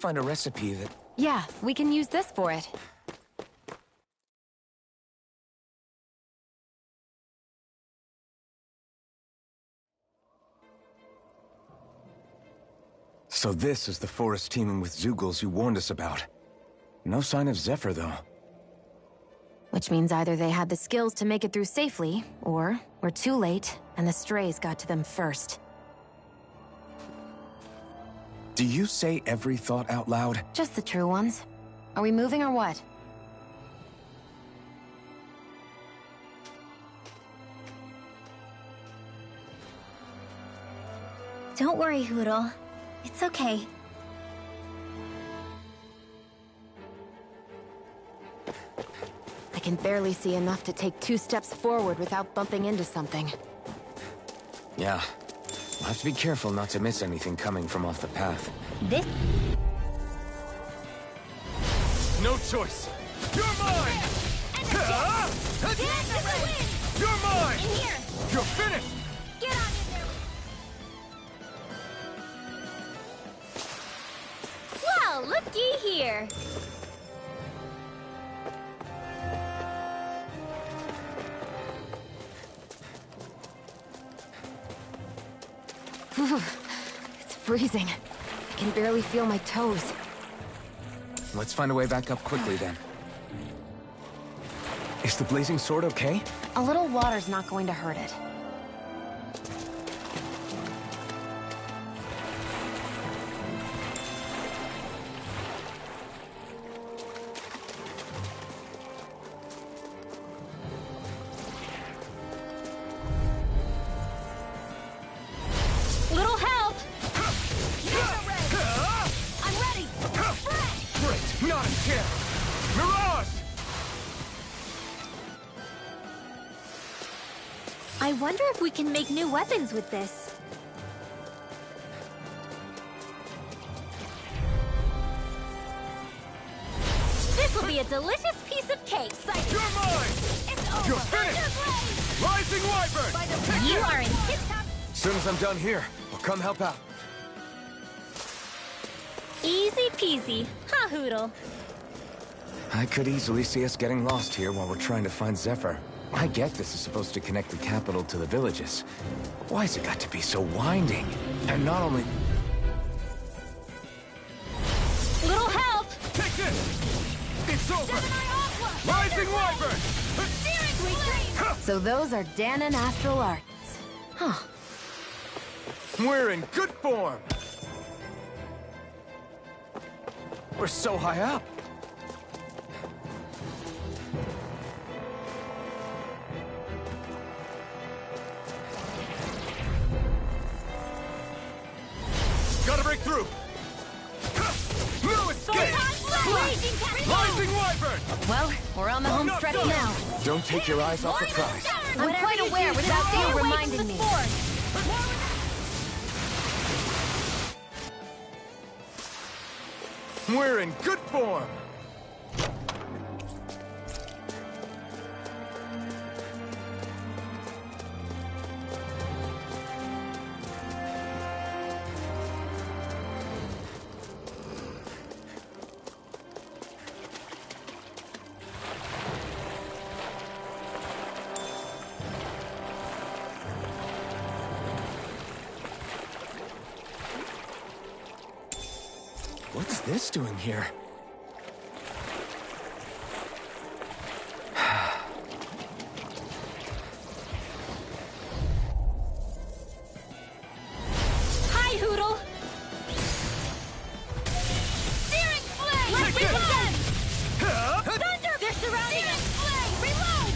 Find a recipe that... Yeah, we can use this for it. So this is the forest teeming with Zeugles you warned us about. No sign of Zephyr, though. Which means either they had the skills to make it through safely, or we're too late, and the strays got to them first. Do you say every thought out loud? Just the true ones. Are we moving or what? Don't worry, Hootle. It's okay. I can barely see enough to take 2 steps forward without bumping into something. Yeah. We'll have to be careful not to miss anything coming from off the path. This... No choice. You're mine! You're mine! In here! You're finished! Get on in there! Well, looky here! Whew. It's freezing. I can barely feel my toes. Let's find a way back up quickly, then. Is the blazing sword okay? A little water's not going to hurt it. Little help! I'm ready! Great! Not again! Mirage! I wonder if we can make new weapons with this. This will be a delicious piece of cake! You're mine! It's over! You're finished! Rising Wyvern! You are in tip-top... As soon as I'm done here, I'll come help out. Easy peasy, huh, Hootle? I could easily see us getting lost here while we're trying to find Zephyr. I get this is supposed to connect the capital to the villages. Why's it got to be so winding? And not only... Little help! Take this! It's over! Gemini Aqua! Rising Wyvern! Steering flame! So those are Dan and Astral Arts. Huh. We're in good form! We're so high up! Gotta break through! No escape! Rising Wyvern! Well, we're on the home not stretch done. now. Don't take your eyes off the prize. I'm quite aware without you reminding me. We're in good form! What's this doing here? Hi, Hootle! Steering flame! Let's reload! Thunder! They're surrounding us! Flame! Reload!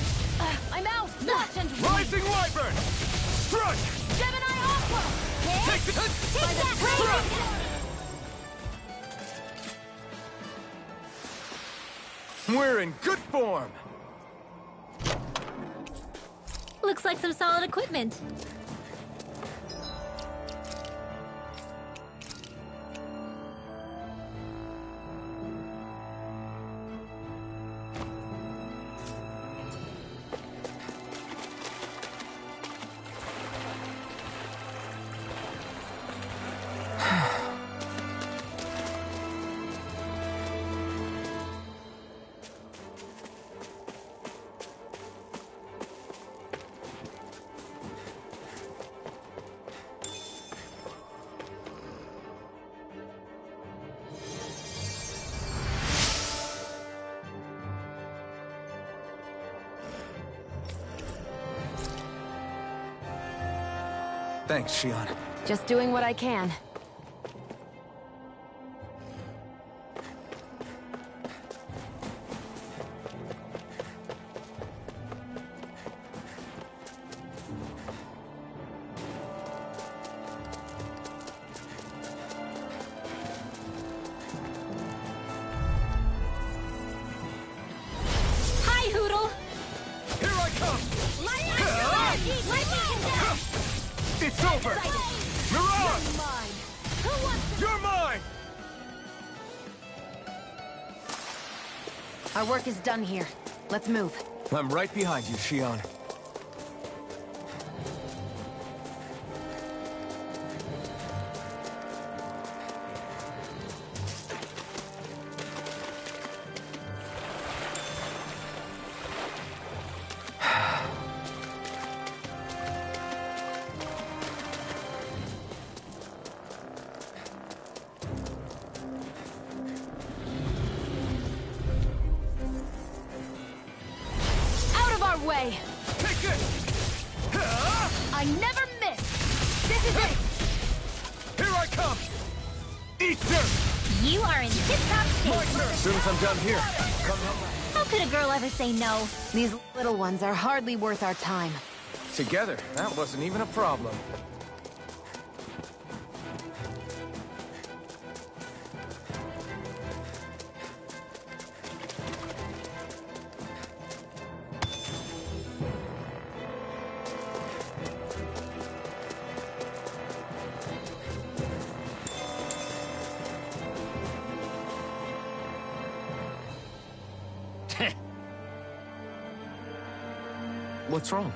I'm out! Watch and Rising Wyvern! Strike! Gemini Aqua! Take the... Take that! We're in good form! Looks like some solid equipment. Thanks, Shion. Just doing what I can. It's over! Mirage! You're mine! Our work is done here. Let's move. I'm right behind you, Shion. Way. Take it! I never miss! This is it! Here I come! Eat dirt! You are in tip-top shape. As soon as I'm done here, come help me. How could a girl ever say no? These little ones are hardly worth our time. Together, that wasn't even a problem. What's wrong?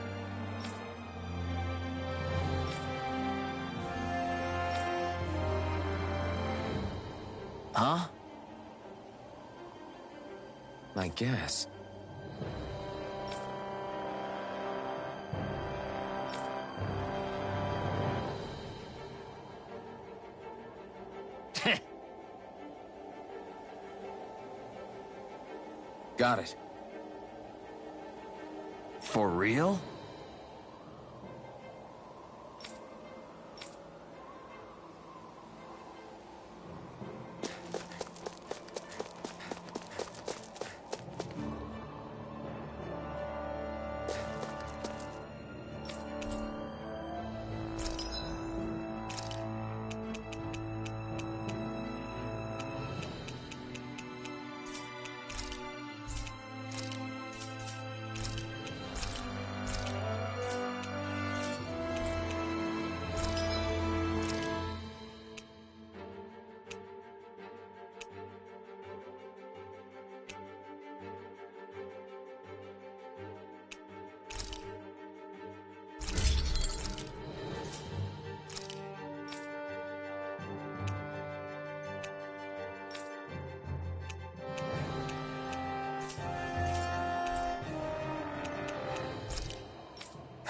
Huh? I guess. Got it. For real?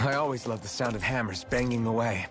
I always loved the sound of hammers banging away.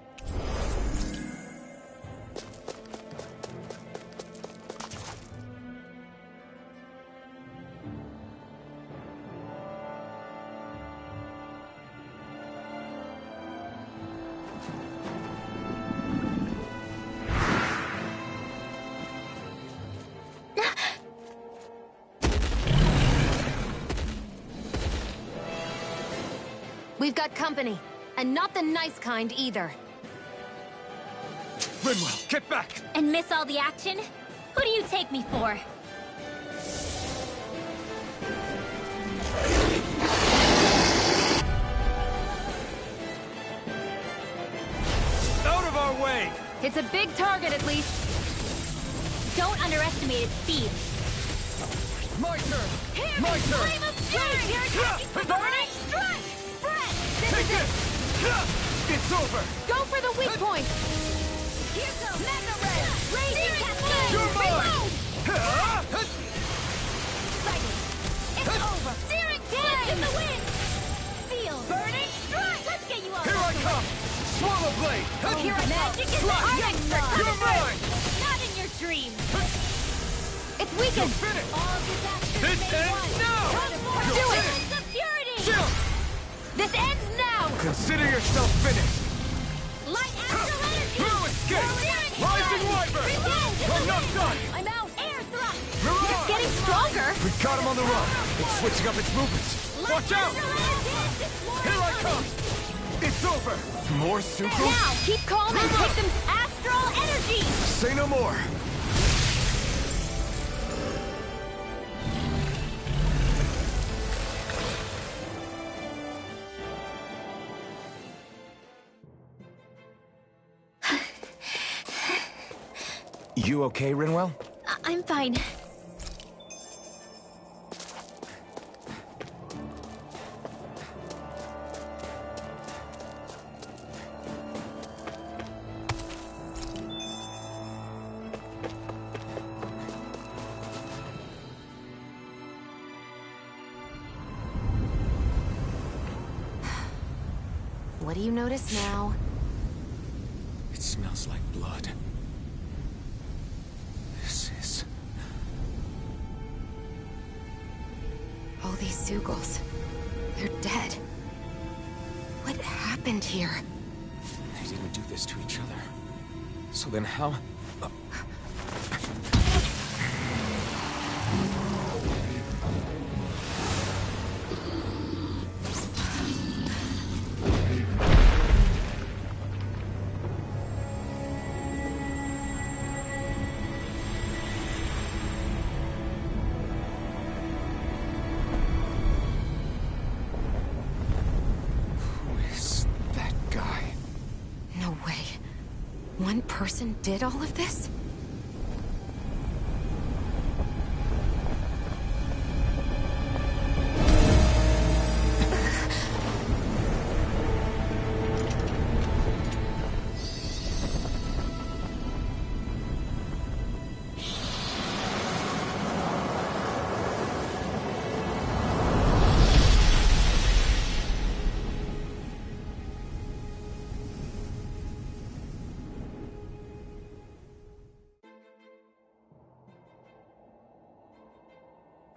We've got company, and not the nice kind either. Rinwell, get back! And miss all the action? Who do you take me for? Out of our way! It's a big target, at least. Don't underestimate its speed. My turn! Here, My turn! flame of fury! You're attacking for burning strike! Take it! It's over! Go for the weak point! Here goes Mega Red! Raging Cascade! You're mine! It's over! Searing Flame! In the wind! Feel! Burning Strike! Let's get you all Here I come! Swallow Blade! Here I Magic is Strike! hardened! You're mine! Not in your dreams! It's weakened! Finish! All disasters This may ends one. now! Transform Do it! Sense of purity! Chill! This ends now! Consider yourself finished. Light astral energy! Blue escape! Rising Wyvern! From no sun! I'm out! Air thrust! Mirage! It's getting stronger! We've got him on the run! It's switching up its movements! Watch out! Here I come! It's over! More Sucrose? Now, keep calm and take them astral energy! Say no more! You okay, Rinwell? I'm fine. What do you notice now? It smells like blood. This is... Oh, these Zeugles. They're dead. What happened here? They didn't do this to each other. So then how... One person did all of this?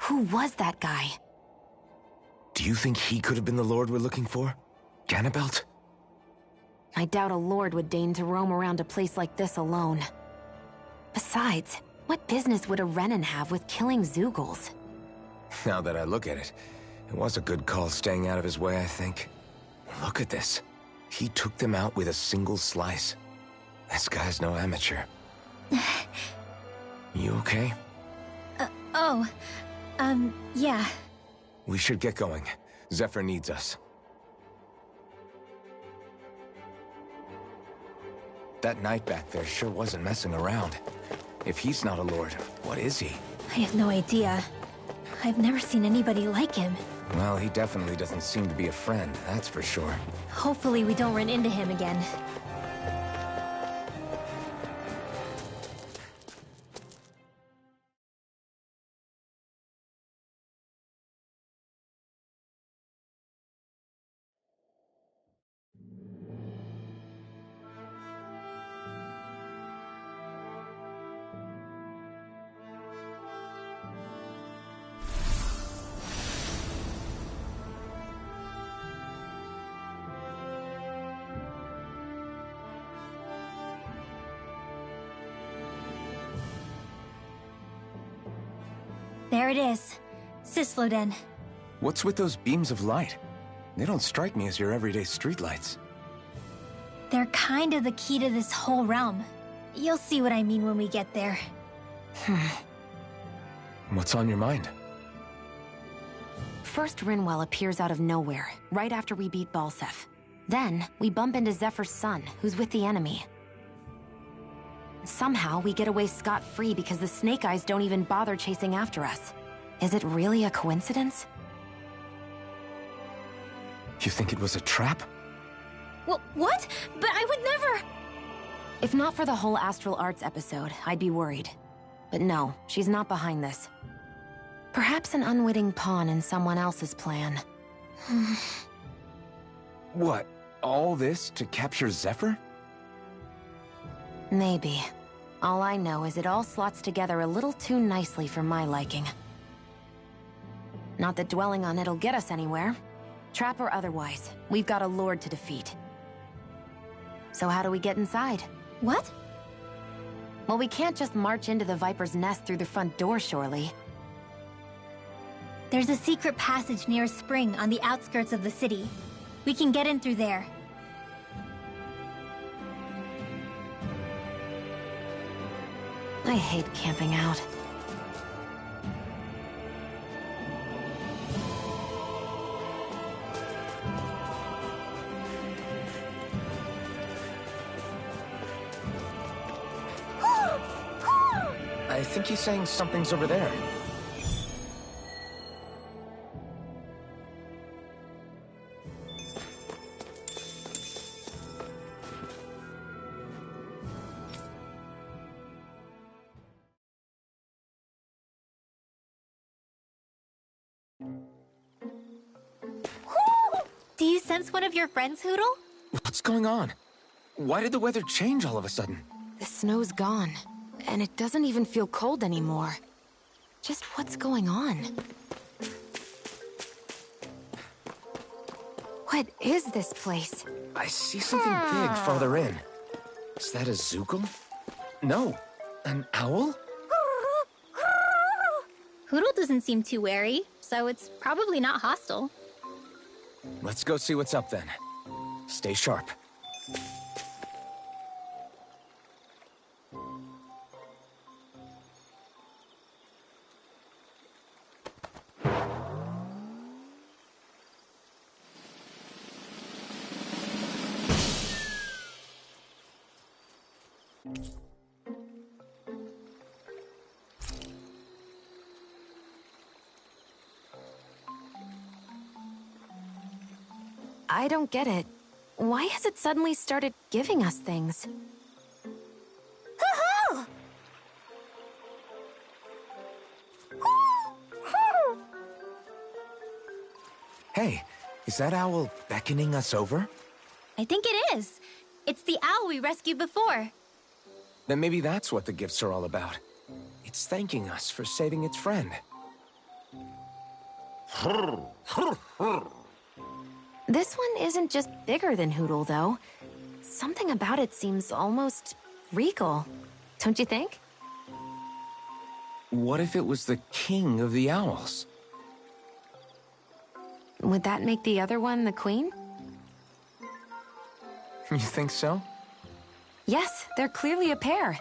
Who was that guy? Do you think he could have been the Lord we're looking for? Ganabelt? I doubt a lord would deign to roam around a place like this alone. Besides, what business would a Renan have with killing Zeugles? Now that I look at it, it was a good call staying out of his way, I think. Look at this. He took them out with a single slice. This guy's no amateur. You okay? Yeah. We should get going. Zephyr needs us. That knight back there sure wasn't messing around. If he's not a lord, what is he? I have no idea. I've never seen anybody like him. Well, he definitely doesn't seem to be a friend, that's for sure. Hopefully we don't run into him again. There it is. Sisloden. What's with those beams of light? They don't strike me as your everyday streetlights. They're kind of the key to this whole realm. You'll see what I mean when we get there. What's on your mind? First, Rinwell appears out of nowhere, right after we beat Balseph. Then, we bump into Zephyr's son, who's with the enemy. Somehow, we get away scot-free because the Snake Eyes don't even bother chasing after us. Is it really a coincidence? You think it was a trap? What? But I would never... If not for the whole Astral Arts episode, I'd be worried. But no, she's not behind this. Perhaps an unwitting pawn in someone else's plan. What? All this to capture Zephyr? Maybe. All I know is it all slots together a little too nicely for my liking. Not that dwelling on it'll get us anywhere. Trap or otherwise, we've got a lord to defeat. So how do we get inside? What? Well, we can't just march into the Viper's nest through the front door, surely. There's a secret passage near a spring on the outskirts of the city. We can get in through there. I hate camping out. I think he's saying something's over there. Do you sense one of your friends, Hootle? What's going on? Why did the weather change all of a sudden? The snow's gone, and it doesn't even feel cold anymore. Just what's going on? What is this place? I see something big farther in. Is that a Zookle? No, an owl? Hootle doesn't seem too wary, so it's probably not hostile. Let's go see what's up then. Stay sharp. I don't get it. Why has it suddenly started giving us things? Hey, is that owl beckoning us over? I think it is. It's the owl we rescued before. Then maybe that's what the gifts are all about. It's thanking us for saving its friend. This one isn't just bigger than Hootle, though. Something about it seems almost regal. Don't you think? What if it was the king of the owls? Would that make the other one the queen? You think so? Yes, they're clearly a pair.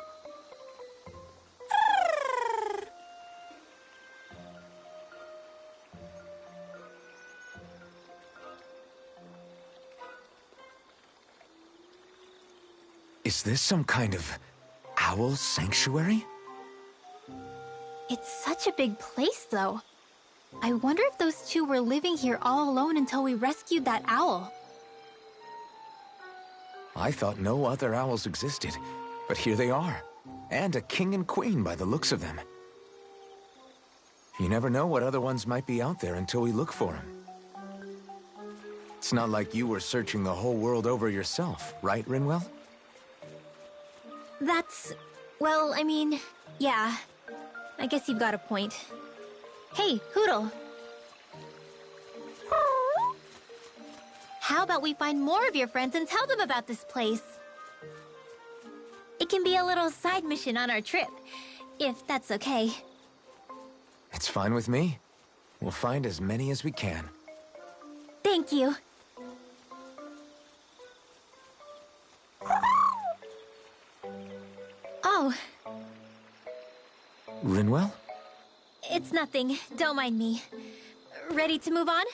Is this some kind of owl sanctuary? It's such a big place, though. I wonder if those two were living here all alone until we rescued that owl. I thought no other owls existed, but here they are. And a king and queen by the looks of them. You never know what other ones might be out there until we look for them. It's not like you were searching the whole world over yourself, right, Rinwell? That's... well, I mean, yeah. I guess you've got a point. Hey, Hootle. How about we find more of your friends and tell them about this place? It can be a little side mission on our trip, if that's okay. It's fine with me. We'll find as many as we can. Thank you. Oh. Rinwell? It's nothing. Don't mind me. Ready to move on?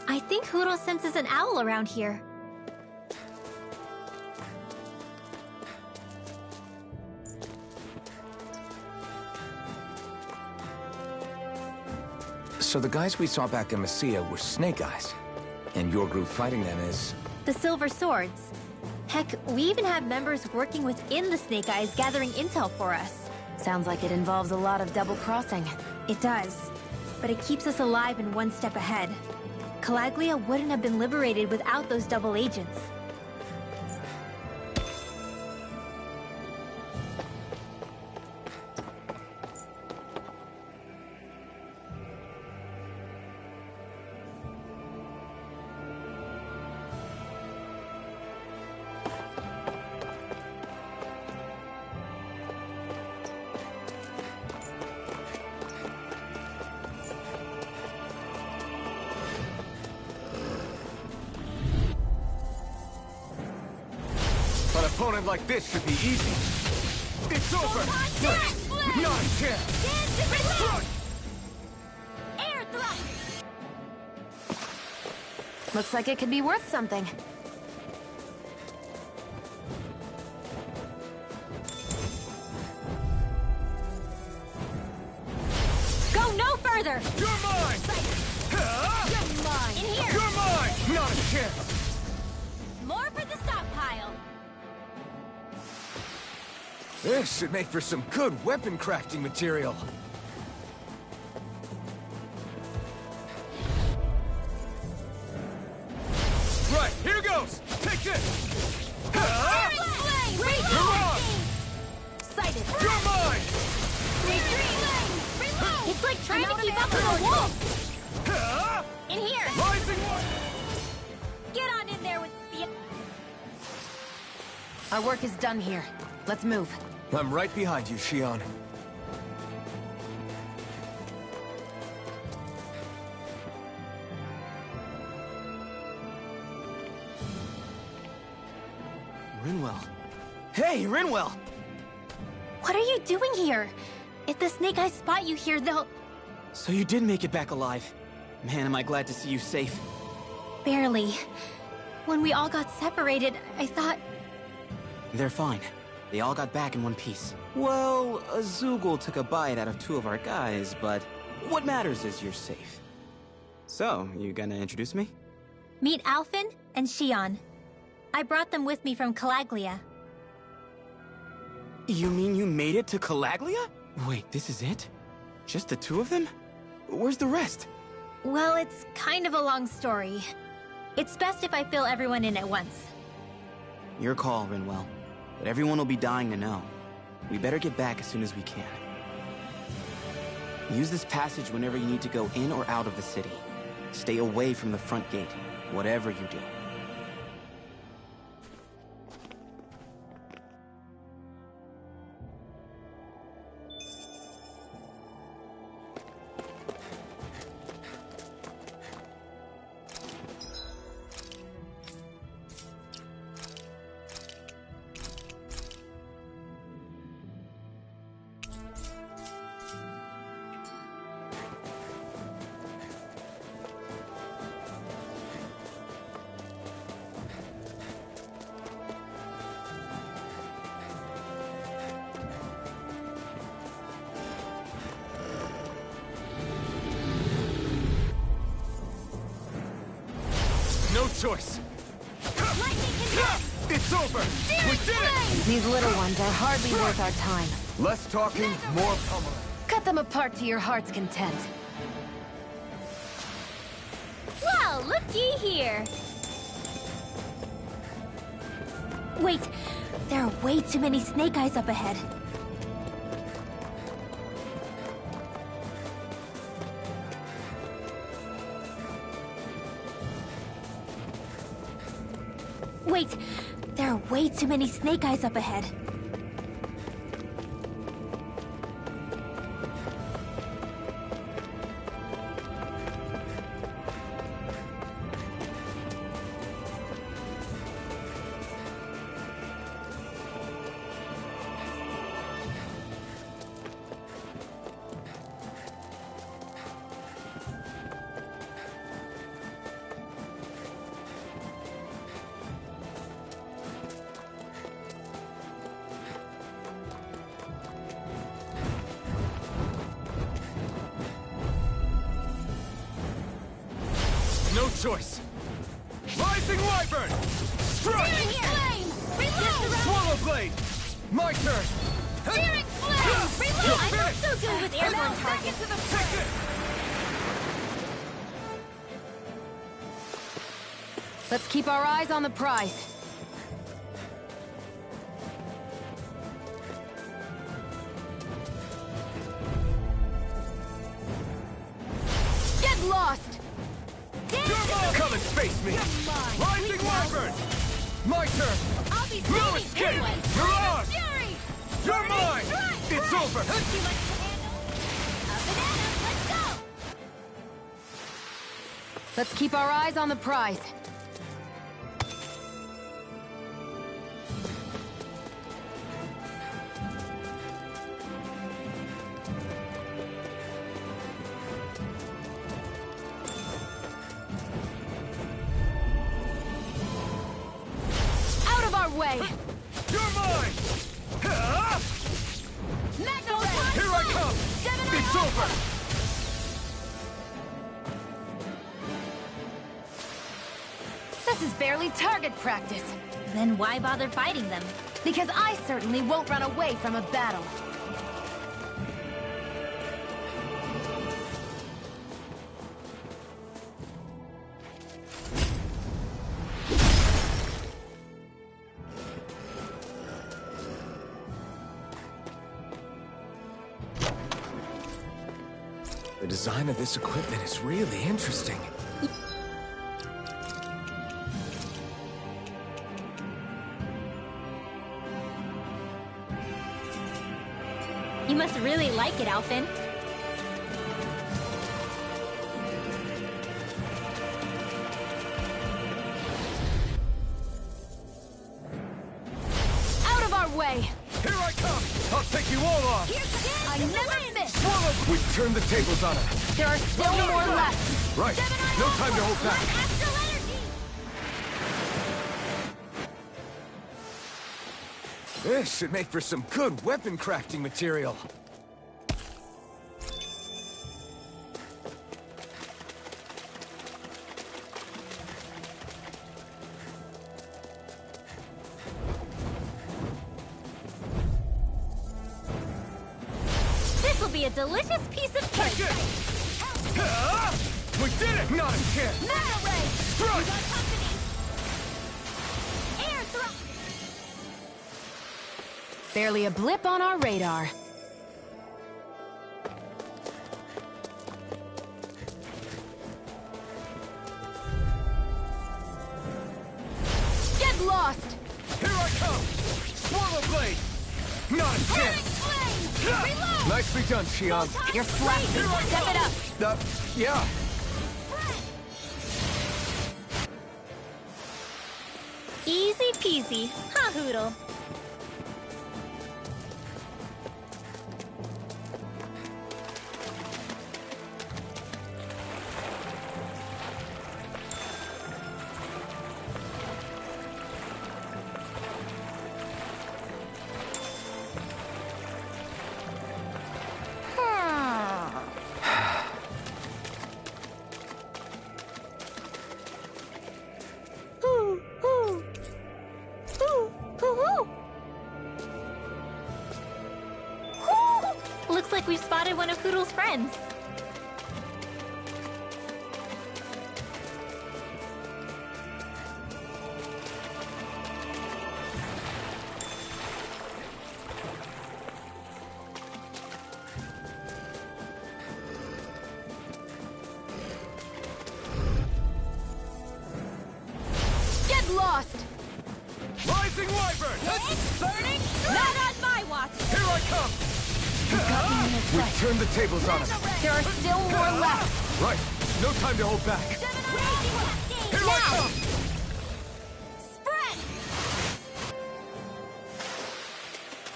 I think Huro senses an owl around here. So the guys we saw back in Messia were Snake Eyes, and your group fighting them is... The Silver Swords. Heck, we even have members working within the Snake Eyes gathering intel for us. Sounds like it involves a lot of double-crossing. It does. But it keeps us alive and one step ahead. Calaglia wouldn't have been liberated without those double agents. An opponent like this should be easy. It's over! Not a chance! Air thrust! Looks like it could be worth something. Go no further! You're mine! You're mine! In here! You're mine! Not a chance! More for the stockpile! This should make for some good weapon crafting material. Right, here goes! Take this! You're on! Sighted! You're mine! Reload! It's like trying to keep up with a wolf! In here! Rising one! Get on in there with the... Our work is done here. Let's move. I'm right behind you, Shion. Rinwell. Hey, Rinwell! What are you doing here? If the Snake Eyes spot you here, they'll... So you did make it back alive. Man, am I glad to see you safe. Barely. When we all got separated, I thought... They're fine. They all got back in one piece. Well, Azugul took a bite out of 2 of our guys, but what matters is you're safe. So, you gonna introduce me? Meet Alphen and Shion. I brought them with me from Calaglia. You mean you made it to Calaglia? Wait, this is it? Just the two of them? Where's the rest? Well, it's kind of a long story. It's best if I fill everyone in at once. Your call, Rinwell. But everyone will be dying to know. We better get back as soon as we can. Use this passage whenever you need to go in or out of the city. Stay away from the front gate, whatever you do. No choice. It's over. We did it. These little ones are hardly worth our time. Less talking, more pummeling. Cut them apart to your heart's content. Well, looky here. Wait, there are way too many snake eyes up ahead. Wait, there are way too many snake eyes up ahead. No choice. Rising Wyvern! Strike! Swallow Blade! My turn! Searing Flame! You're I'm not finished! so good with airborne targets. Take it! Let's keep our eyes on the prize. Get lost! Come and face me! Rising Wyvern! My turn! I'll be No saving escape! anyone. Mirage! Fury! You're mine! It's over! Too much to handle? A banana, let's go! Let's keep our eyes on the prize. Out of our way! You're mine! Here I come! It's over! This is barely target practice. Then why bother fighting them? Because I certainly won't run away from a battle. The design of this equipment is really interesting. You must really like it, Alphen. Out of our way! Here I come! I'll take you all on! I never miss! Swallow! We've turned the tables on her. There are still more left. Right. No time to hold back. This should make for some good weapon crafting material. be a delicious piece of cake. Take it! We did it! Not a chance! Mega ray! Run! We got company! Air thrust! Barely a blip on our radar. Get lost! Here I come! Swallow blade! Not a chance! Reload! Nicely done, Xion. You're slapped. Step it up. Yeah. Easy peasy. Ha, Hoodle. Looks like we've spotted one of Hoodle's friends. Get lost! Rising Wyvern! Burning? Not on my watch! Here I come! We turned the tables on him. There are still more left. Right. No time to hold back. Here I come!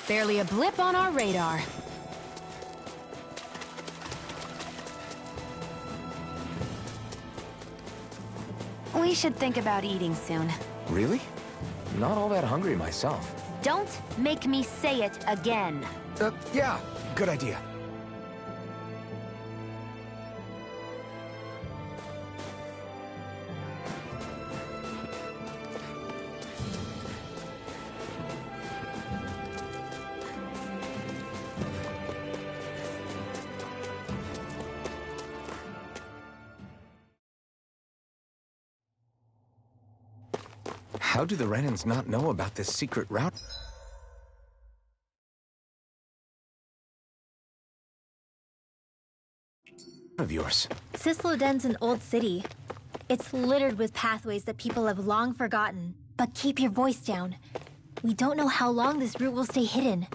Barely a blip on our radar. We should think about eating soon. Really? Not all that hungry myself. Don't make me say it again. Yeah, good idea. How do the Renans not know about this secret route? Of yours. Cisloden's an old city. It's littered with pathways that people have long forgotten. But keep your voice down. We don't know how long this route will stay hidden.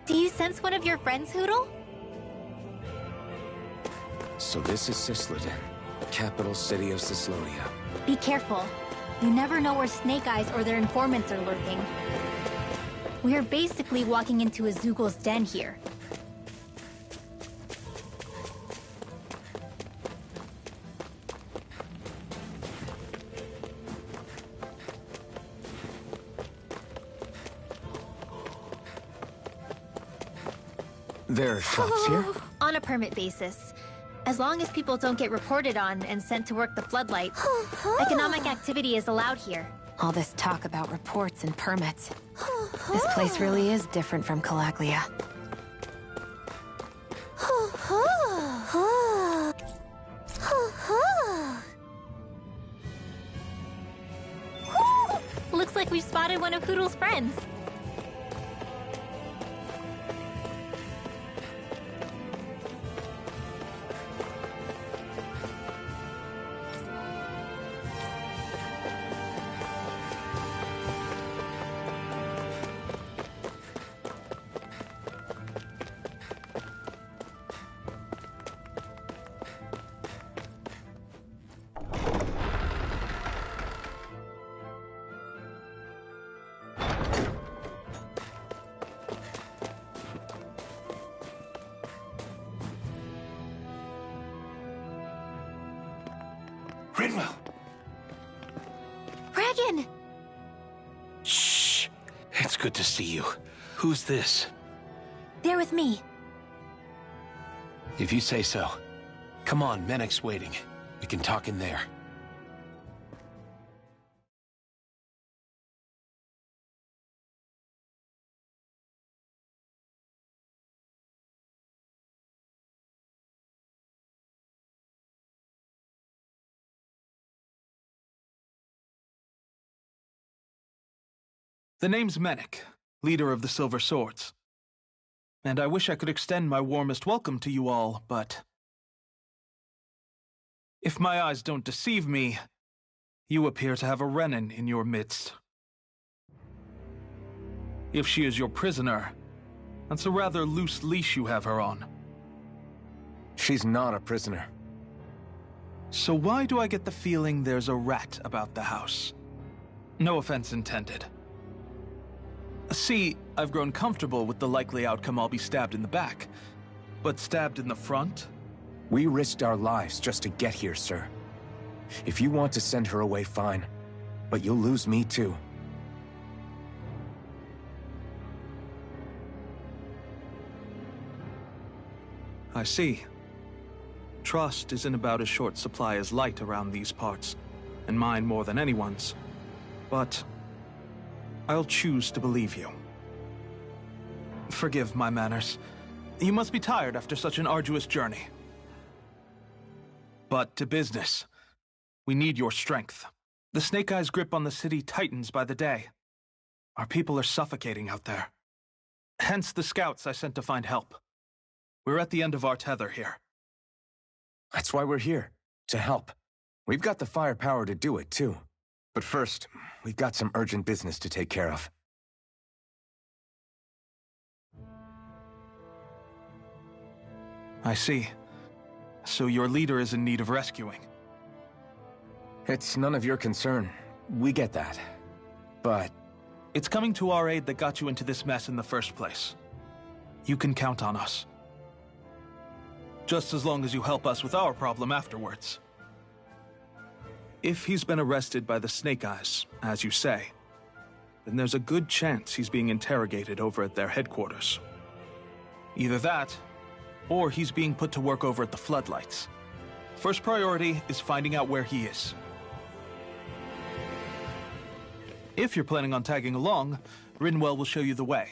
Do you sense one of your friends, Hoodle? So this is Cisloden, capital city of Cislodia. Be careful. You never know where Snake Eyes or their informants are lurking. We are basically walking into a Zoogl's den here. There are shops here? On a permit basis. As long as people don't get reported on and sent to work the floodlight, economic activity is allowed here. All this talk about reports and permits. This place really is different from Calaglia. Looks like we've spotted one of Hoodle's friends. Rinwell! Regan! Shh! It's good to see you. Who's this? They're with me. If you say so. Come on, Menek's waiting. We can talk in there. The name's Menek, leader of the Silver Swords. And I wish I could extend my warmest welcome to you all, but... if my eyes don't deceive me, you appear to have a Renin in your midst. If she is your prisoner, that's a rather loose leash you have her on. She's not a prisoner. So why do I get the feeling there's a rat about the house? No offense intended. See, I've grown comfortable with the likely outcome I'll be stabbed in the back. But stabbed in the front? We risked our lives just to get here, sir. If you want to send her away, fine. But you'll lose me too. I see. Trust isn't about as short supply as light around these parts, and mine more than anyone's. But I'll choose to believe you. Forgive my manners. You must be tired after such an arduous journey. But to business. We need your strength. The Snake Eyes' grip on the city tightens by the day. Our people are suffocating out there. Hence the scouts I sent to find help. We're at the end of our tether here. That's why we're here, to help. We've got the firepower to do it, too. But first, we've got some urgent business to take care of. I see. So your leader is in need of rescuing. It's none of your concern. We get that. But... it's coming to our aid that got you into this mess in the first place. You can count on us. Just as long as you help us with our problem afterwards. If he's been arrested by the Snake Eyes, as you say, then there's a good chance he's being interrogated over at their headquarters. Either that, or he's being put to work over at the Floodlights. First priority is finding out where he is. If you're planning on tagging along, Rinwell will show you the way.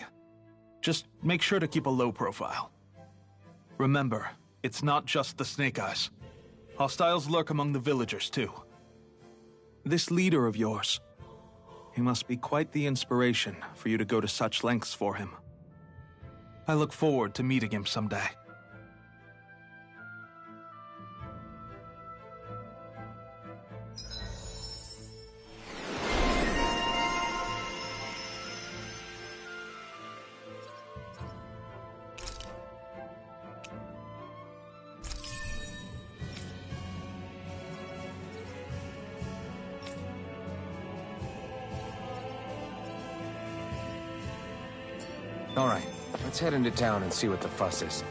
Just make sure to keep a low profile. Remember, it's not just the Snake Eyes. Hostiles lurk among the villagers, too. This leader of yours, he must be quite the inspiration for you to go to such lengths for him. I look forward to meeting him someday. All right, let's head into town and see what the fuss is.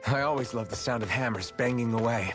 I always love the sound of hammers banging away.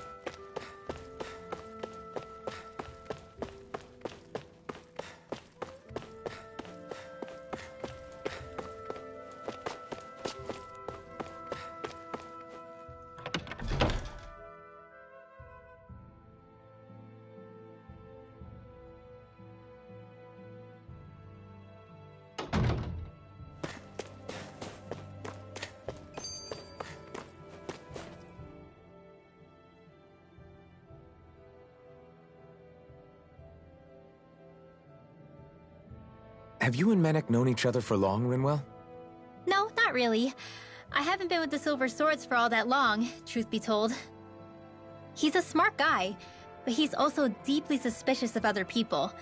Have you and Menek known each other for long, Rinwell? No, not really. I haven't been with the Silver Swords for all that long, truth be told. He's a smart guy, but he's also deeply suspicious of other people.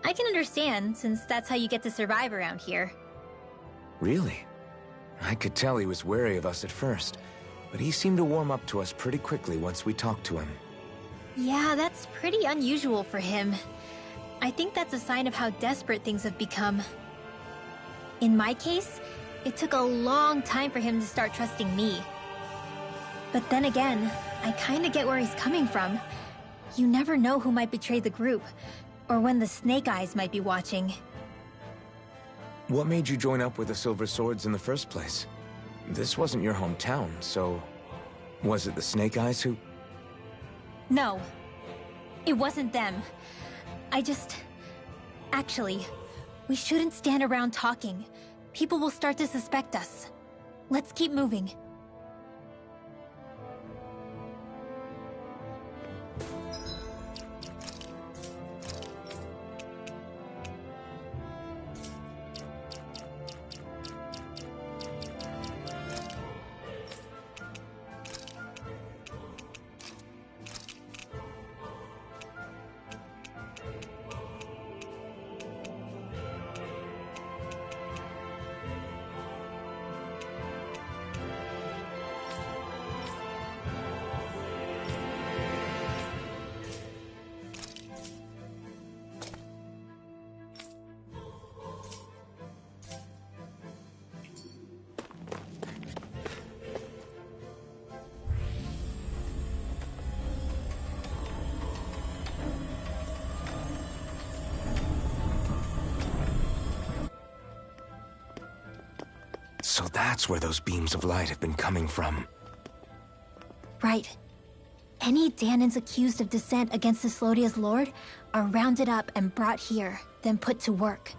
I can understand, since that's how you get to survive around here. Really? I could tell he was wary of us at first, but he seemed to warm up to us pretty quickly once we talked to him. Yeah, that's pretty unusual for him. I think that's a sign of how desperate things have become. In my case, it took a long time for him to start trusting me. But then again, I kinda get where he's coming from. You never know who might betray the group, or when the Snake Eyes might be watching. What made you join up with the Silver Swords in the first place? This wasn't your hometown, so... was it the Snake Eyes who... No. It wasn't them. Actually, we shouldn't stand around talking. People will start to suspect us. Let's keep moving. So that's where those beams of light have been coming from. Right. Any Danans accused of dissent against the Slodia's lord are rounded up and brought here, then put to work.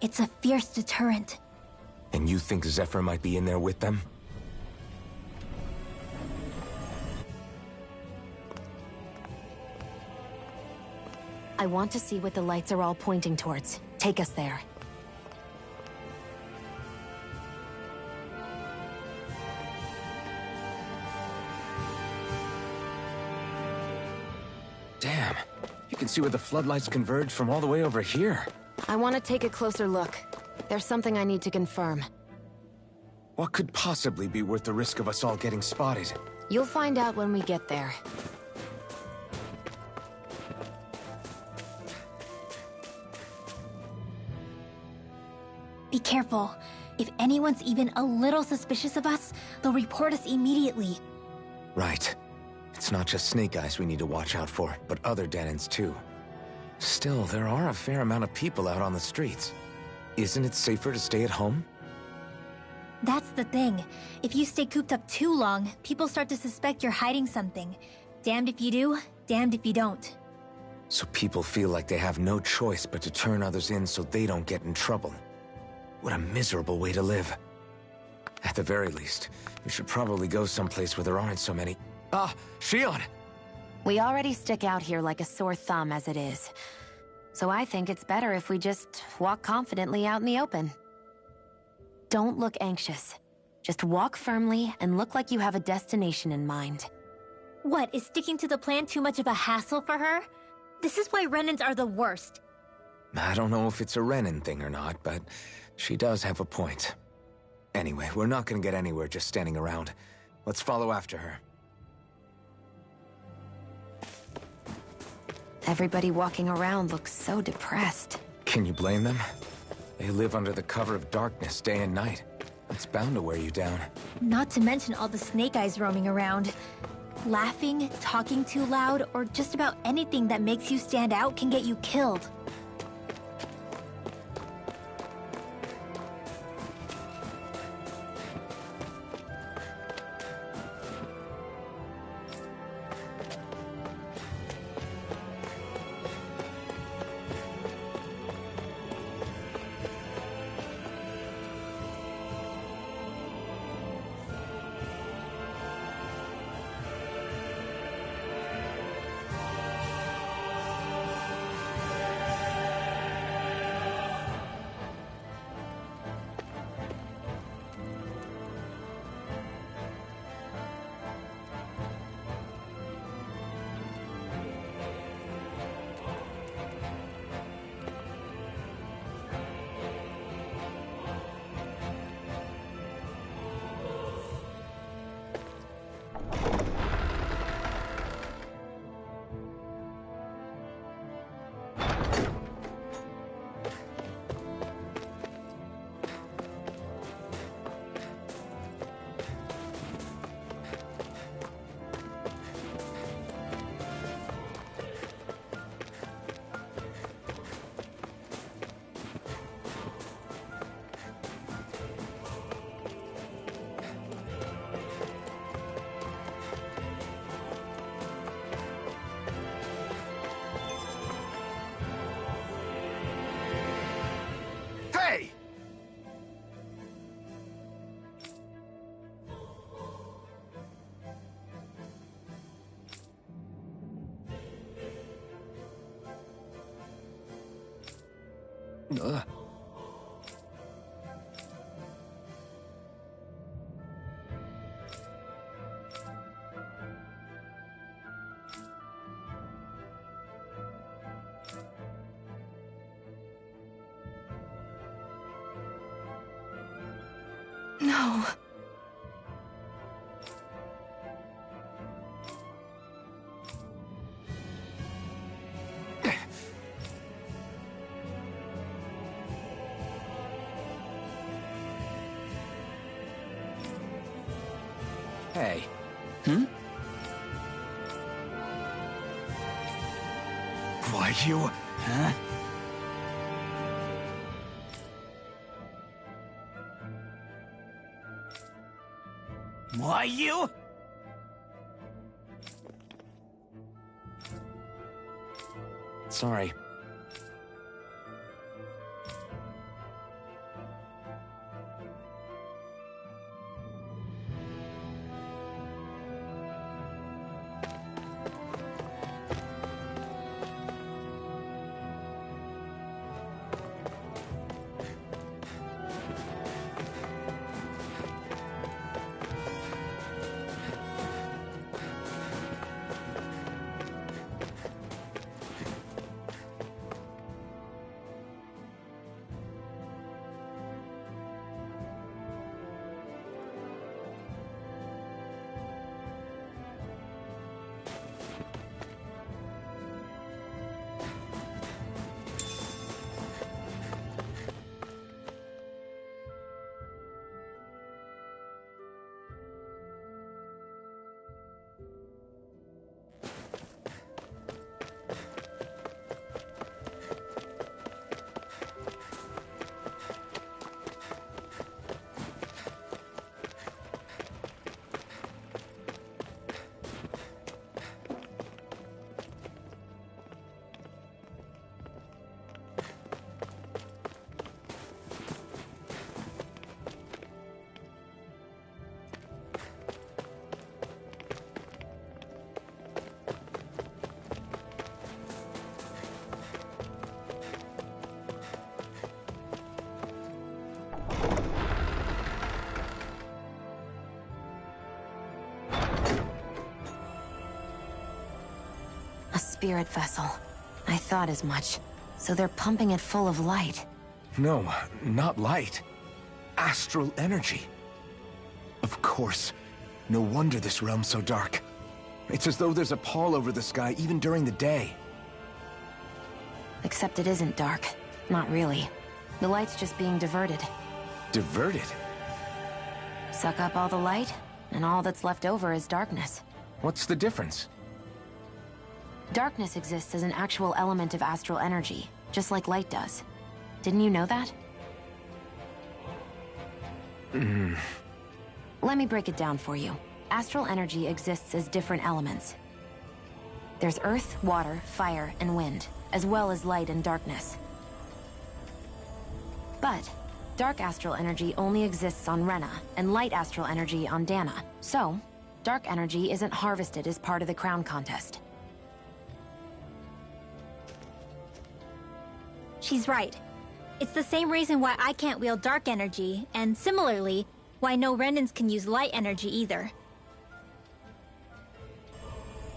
It's a fierce deterrent. And you think Zephyr might be in there with them? I want to see what the lights are all pointing towards. Take us there. Damn. You can see where the floodlights converge from all the way over here. I want to take a closer look. There's something I need to confirm. What could possibly be worth the risk of us all getting spotted? You'll find out when we get there. Be careful. If anyone's even a little suspicious of us, they'll report us immediately. Right. It's not just Snake Eyes we need to watch out for, but other Danans too. Still, there are a fair amount of people out on the streets. Isn't it safer to stay at home? That's the thing. If you stay cooped up too long, people start to suspect you're hiding something. Damned if you do, damned if you don't. So people feel like they have no choice but to turn others in so they don't get in trouble. What a miserable way to live. At the very least, we should probably go someplace where there aren't so many... Ah, Shion! We already stick out here like a sore thumb as it is. So I think it's better if we just walk confidently out in the open. Don't look anxious. Just walk firmly and look like you have a destination in mind. What, is sticking to the plan too much of a hassle for her? This is why Renans are the worst. I don't know if it's a Renan thing or not, but she does have a point. Anyway, we're not gonna get anywhere just standing around. Let's follow after her. Everybody walking around looks so depressed. Can you blame them? They live under the cover of darkness day and night. That's bound to wear you down. Not to mention all the Snake Eyes roaming around. Laughing, talking too loud, or just about anything that makes you stand out can get you killed. No. Hey. Why, you... Huh? Why, you... Sorry. A spirit vessel. I thought as much. So they're pumping it full of light. No, not light. Astral energy. Of course. No wonder this realm's so dark. It's as though there's a pall over the sky even during the day. Except it isn't dark. Not really. The light's just being diverted. Diverted? Suck up all the light, and all that's left over is darkness. What's the difference? Darkness exists as an actual element of astral energy, just like light does. Didn't you know that? Let me break it down for you. Astral energy exists as different elements. There's earth, water, fire, and wind, as well as light and darkness. But dark astral energy only exists on Rena, and light astral energy on Dana. So, dark energy isn't harvested as part of the crown contest. She's right. It's the same reason why I can't wield dark energy, and similarly, why no Renans can use light energy either.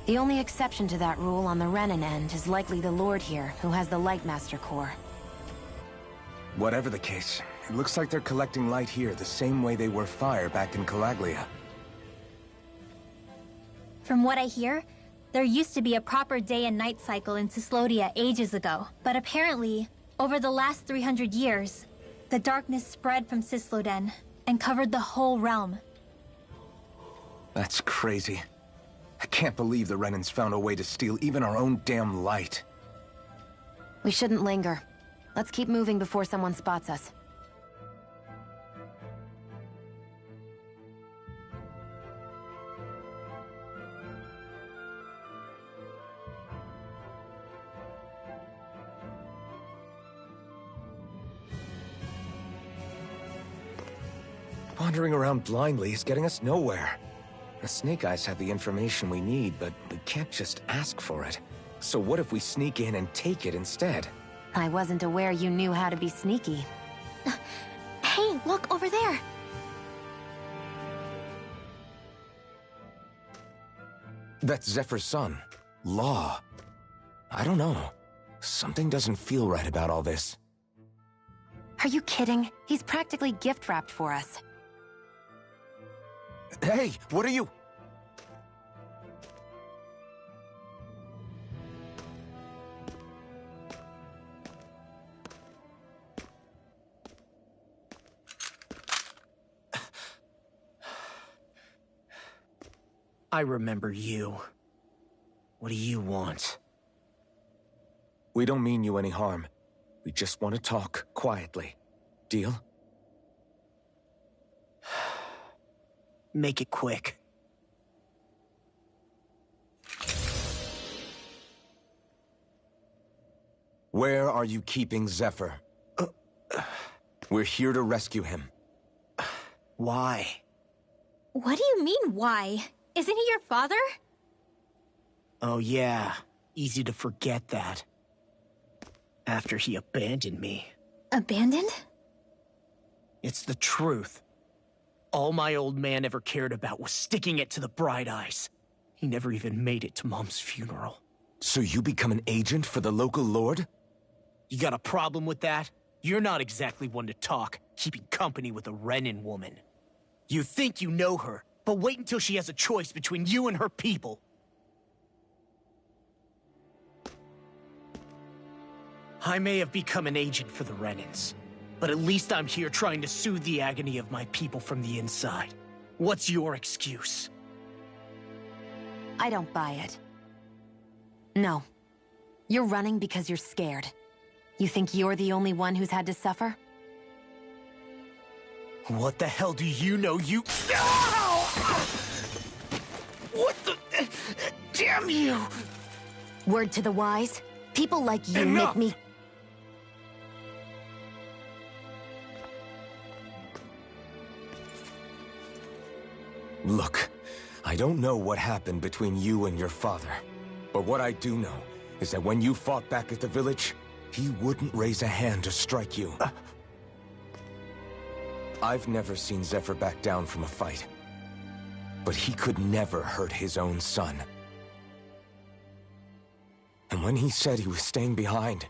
The only exception to that rule on the Renan end is likely the Lord here, who has the Light Master core. Whatever the case, it looks like they're collecting light here the same way they were fire back in Calaglia. From what I hear, there used to be a proper day and night cycle in Cyslodia ages ago, but apparently, over the last 300 years, the darkness spread from Cysloden and covered the whole realm. That's crazy. I can't believe the Renans found a way to steal even our own damn light. We shouldn't linger. Let's keep moving before someone spots us. Wandering around blindly is getting us nowhere. The Snake Eyes have the information we need, but we can't just ask for it. So what if we sneak in and take it instead? I wasn't aware you knew how to be sneaky. Hey, look over there! That's Zephyr's son, Law. I don't know. Something doesn't feel right about all this. Are you kidding? He's practically gift-wrapped for us. Hey, what are you... I remember you. What do you want? We don't mean you any harm. We just want to talk quietly. Deal? Make it quick. Where are you keeping Zephyr? We're here to rescue him. Why? What do you mean, why? Isn't he your father? Oh yeah, easy to forget that. After he abandoned me. Abandoned? It's the truth. All my old man ever cared about was sticking it to the bright eyes. He never even made it to Mom's funeral. So you become an agent for the local lord? You got a problem with that? You're not exactly one to talk, keeping company with a Renin woman. You think you know her, but wait until she has a choice between you and her people. I may have become an agent for the Renins, but at least I'm here trying to soothe the agony of my people from the inside. What's your excuse? I don't buy it. No. You're running because you're scared. You think you're the only one who's had to suffer? What the hell do you know, you... Ow! What the... Damn you! Word to the wise, people like you Enough! make me... Look, I don't know what happened between you and your father. But what I do know is that when you fought back at the village, he wouldn't raise a hand to strike you. I've never seen Zephyr back down from a fight. But he could never hurt his own son. And when he said he was staying behind...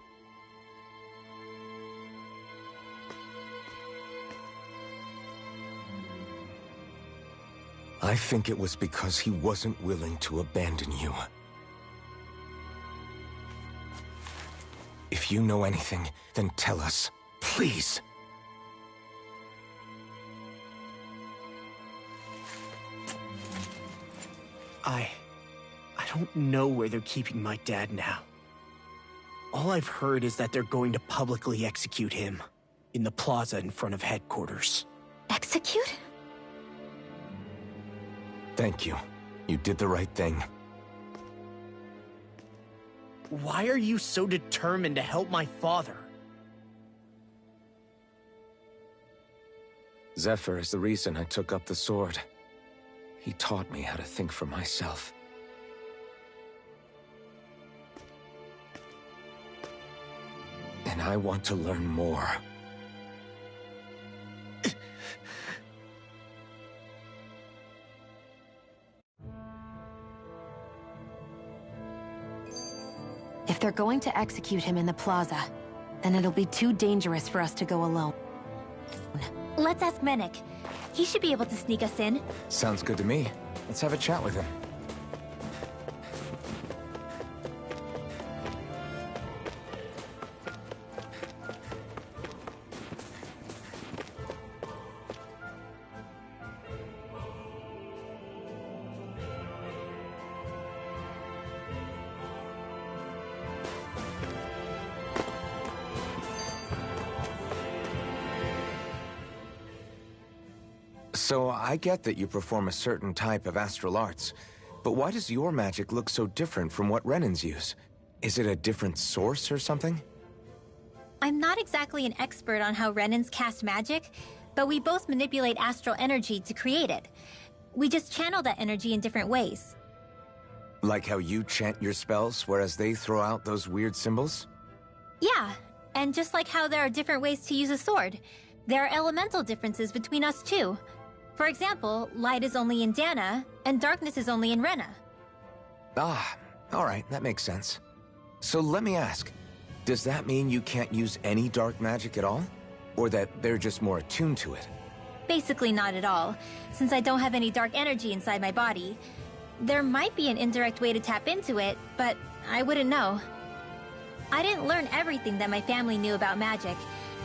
I think it was because he wasn't willing to abandon you. If you know anything, then tell us, please. I don't know where they're keeping my dad now. All I've heard is that they're going to publicly execute him in the plaza in front of headquarters. Execute? Thank you. You did the right thing. Why are you so determined to help my father? Zephyr is the reason I took up the sword. He taught me how to think for myself. And I want to learn more. If they're going to execute him in the plaza, then it'll be too dangerous for us to go alone. Let's ask Menik. He should be able to sneak us in. Sounds good to me. Let's have a chat with him. So, I get that you perform a certain type of astral arts, but why does your magic look so different from what Renins use? Is it a different source or something? I'm not exactly an expert on how Renins cast magic, but we both manipulate astral energy to create it. We just channel that energy in different ways. Like how you chant your spells, whereas they throw out those weird symbols? Yeah, And just like how there are different ways to use a sword, there are elemental differences between us too. For example, light is only in Dana, and darkness is only in Rena. Ah, alright, that makes sense. So let me ask, does that mean you can't use any dark magic at all? Or that they're just more attuned to it? Basically not at all, since I don't have any dark energy inside my body. There might be an indirect way to tap into it, but I wouldn't know. I didn't learn everything that my family knew about magic,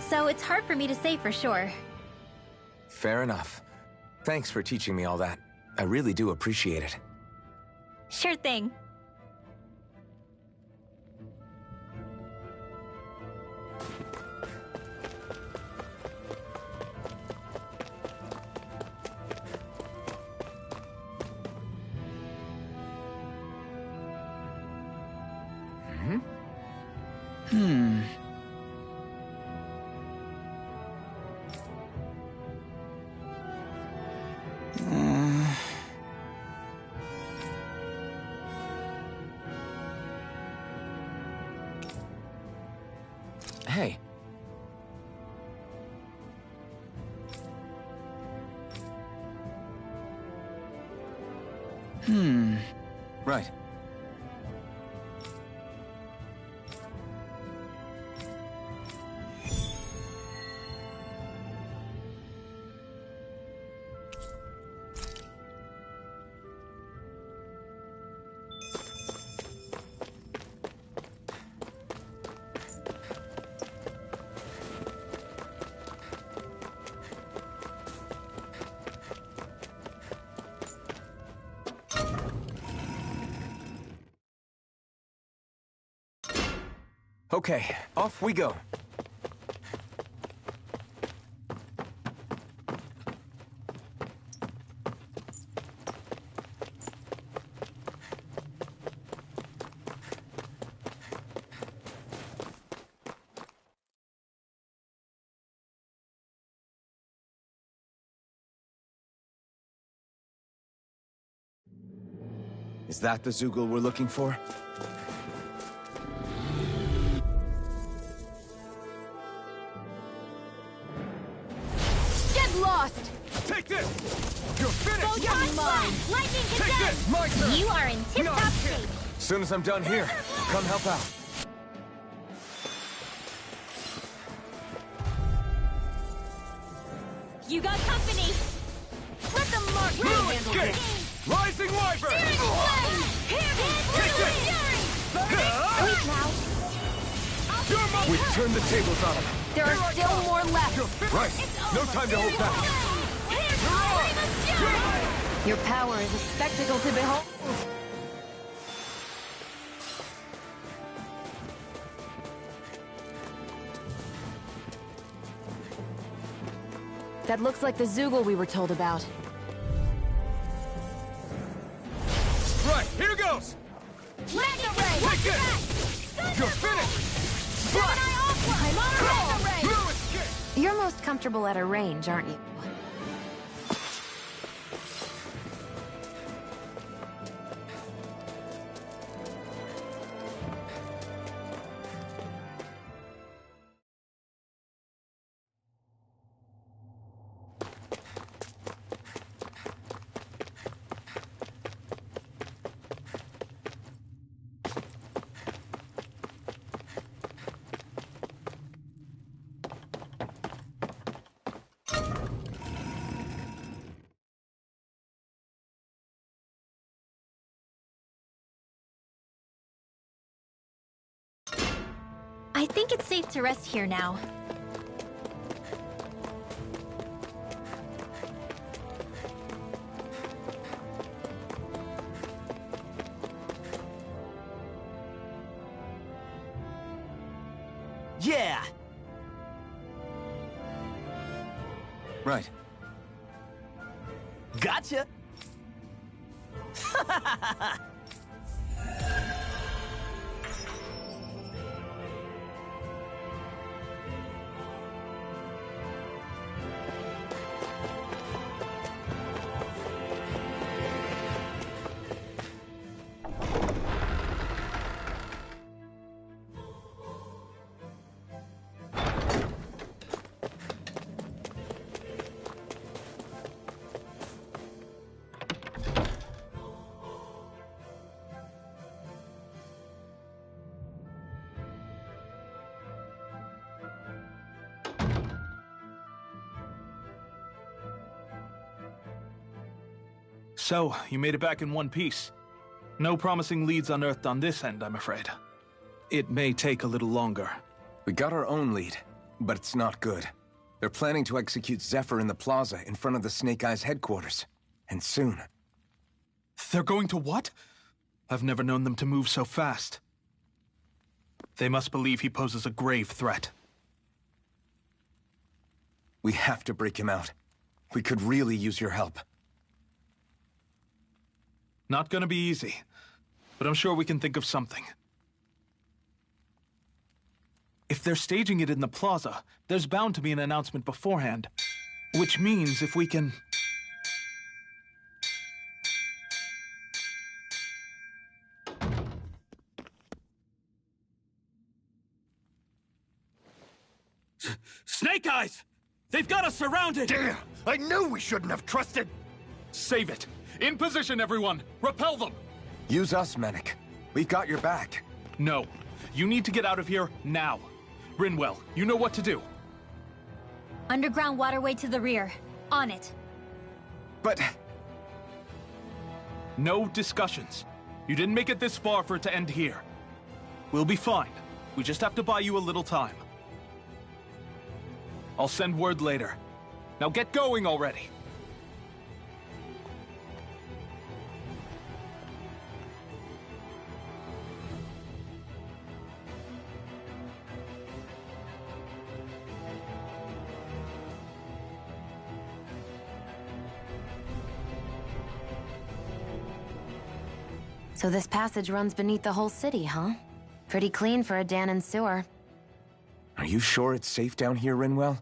so it's hard for me to say for sure. Fair enough. Thanks for teaching me all that. I really do appreciate it. Sure thing. Hey. Right. Okay, off we go. Is that the Zoogle we're looking for? Take this! You're finished! You're mine! Lightning Take this! My turn! You are in tip-top shape! As soon as I'm done here, come help out. You got company! Let them mark you handle Escape! this! Rising Wyvern! Searing flame! Take this! Wait now. We've turned the tables on them. There are still more left. Right. No time to hold back. Your power is a spectacle to behold. That looks like the Zoogle we were told about. Right, here goes! Take this! You're finished! I'm on a roll! No escape! You're most comfortable at a range, aren't you? I think it's safe to rest here now. Yeah! Right. Gotcha! So, you made it back in one piece. No promising leads unearthed on this end, I'm afraid. It may take a little longer. We got our own lead, but it's not good. They're planning to execute Zephyr in the plaza in front of the Snake Eyes headquarters. And soon. They're going to what? I've never known them to move so fast. They must believe he poses a grave threat. We have to break him out. We could really use your help. Not gonna be easy, but I'm sure we can think of something. If they're staging it in the plaza, there's bound to be an announcement beforehand. Which means if we can... Snake Eyes! They've got us surrounded! Damn! I knew we shouldn't have trusted! Save it! In position, everyone! Repel them! Use us, Mennick. We've got your back. No. You need to get out of here now. Rinwell, you know what to do. Underground waterway to the rear. On it. But... No discussions. You didn't make it this far for it to end here. We'll be fine. We just have to buy you a little time. I'll send word later. Now get going already! So this passage runs beneath the whole city, huh? Pretty clean for a Danon sewer. Are you sure it's safe down here, Rinwell?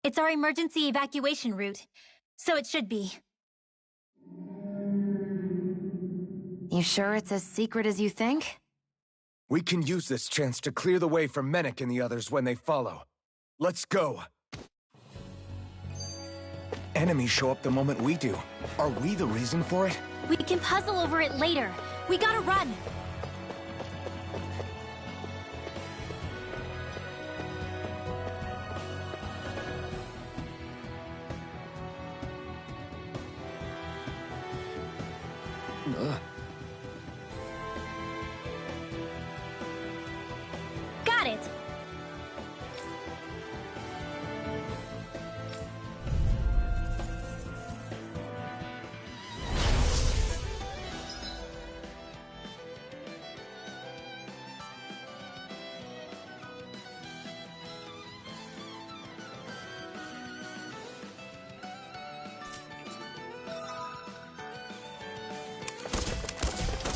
It's our emergency evacuation route, so it should be. You sure it's as secret as you think? We can use this chance to clear the way for Mennick and the others when they follow. Let's go. Enemies show up the moment we do. Are we the reason for it? We can puzzle over it later. We gotta run. Got it!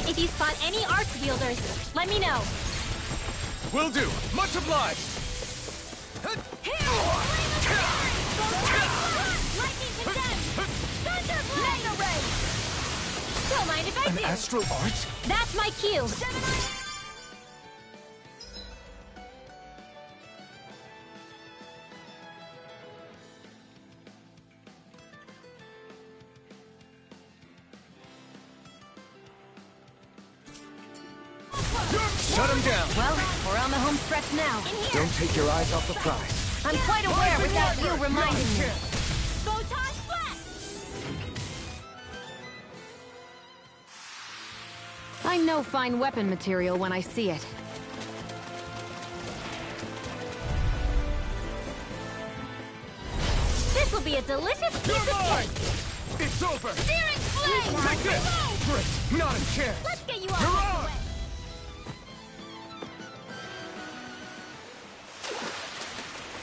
If you spot any arch wielders, let me know. Will do! Much obliged! Lightning condemned! Thunderblade! Array! Don't mind if I An do. astral arch? That's my cue. Shut him down! Well, we're on the home stretch now. Don't take your eyes off the prize. I'm quite aware without you reminding me. Photon flat! I know fine weapon material when I see it. This will be a delicious piece of cake! It's over! Searing flame! Take this! Great! Not a chance! Let's get you off the way!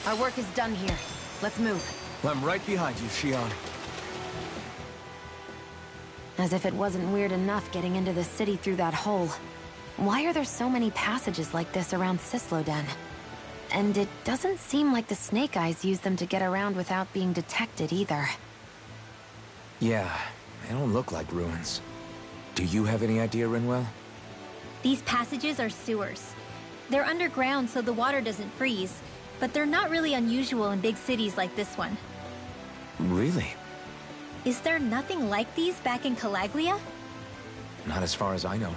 Our work is done here. Let's move. I'm right behind you, Shion. As if it wasn't weird enough getting into the city through that hole. Why are there so many passages like this around Sisloden? And it doesn't seem like the Snake Eyes use them to get around without being detected either. Yeah, they don't look like ruins. Do you have any idea, Rinwell? These passages are sewers. They're underground so the water doesn't freeze, but they're not really unusual in big cities like this one. Really? Is there nothing like these back in Calaglia? Not as far as I know.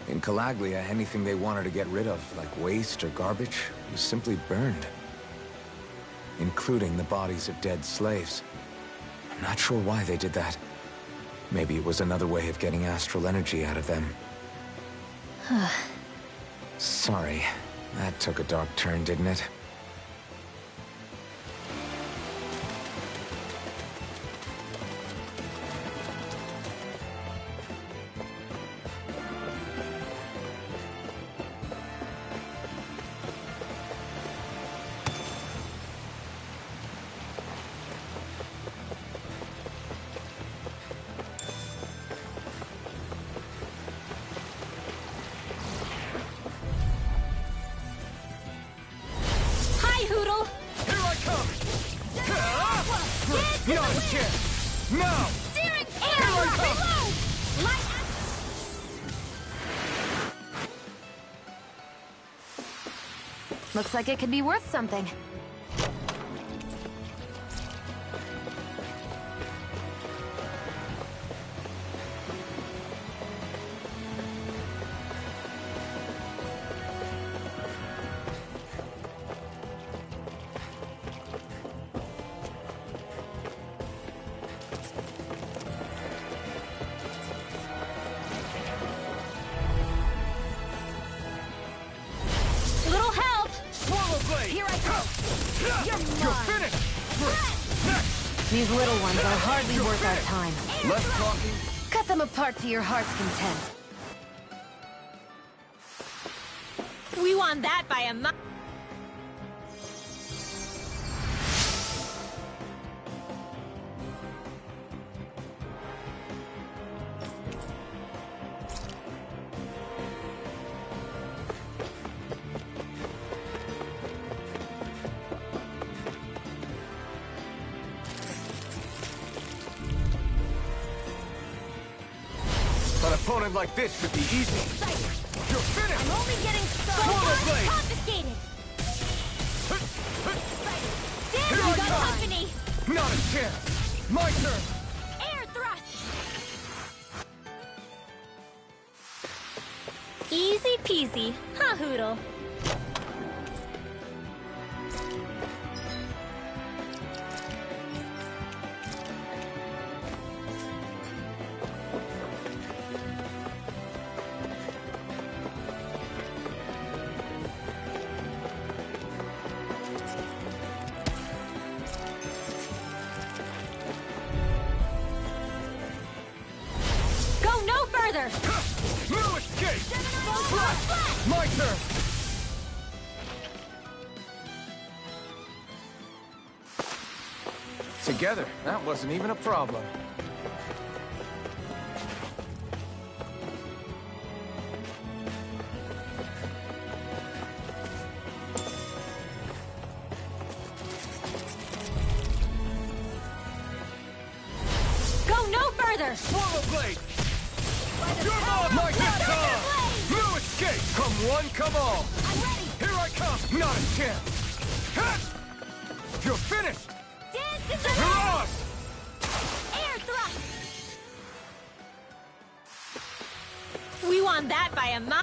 In Calaglia, anything they wanted to get rid of, like waste or garbage, was simply burned. Including the bodies of dead slaves. I'm not sure why they did that. Maybe it was another way of getting astral energy out of them. Sorry. That took a dark turn, didn't it? Looks like it could be worth something. These little ones are hardly worth our time. Less talking. Cut them apart to your heart's content. We won that by a mile. An opponent like this should be easy. You're finished! I'm only getting started. Confiscated! Damn, Here you I got come. company! Not a chance! My turn! Air thrust! Easy peasy, huh, Hoodle? No escape! Flash! My turn! Together, that wasn't even a problem. Go no further! Swallow blade! You're on my time! No escape! Come one, come all! I'm ready! Here I come! Not a chance! Hit! You're finished! Dance in the You're off! Air thrust! We won that by a mile.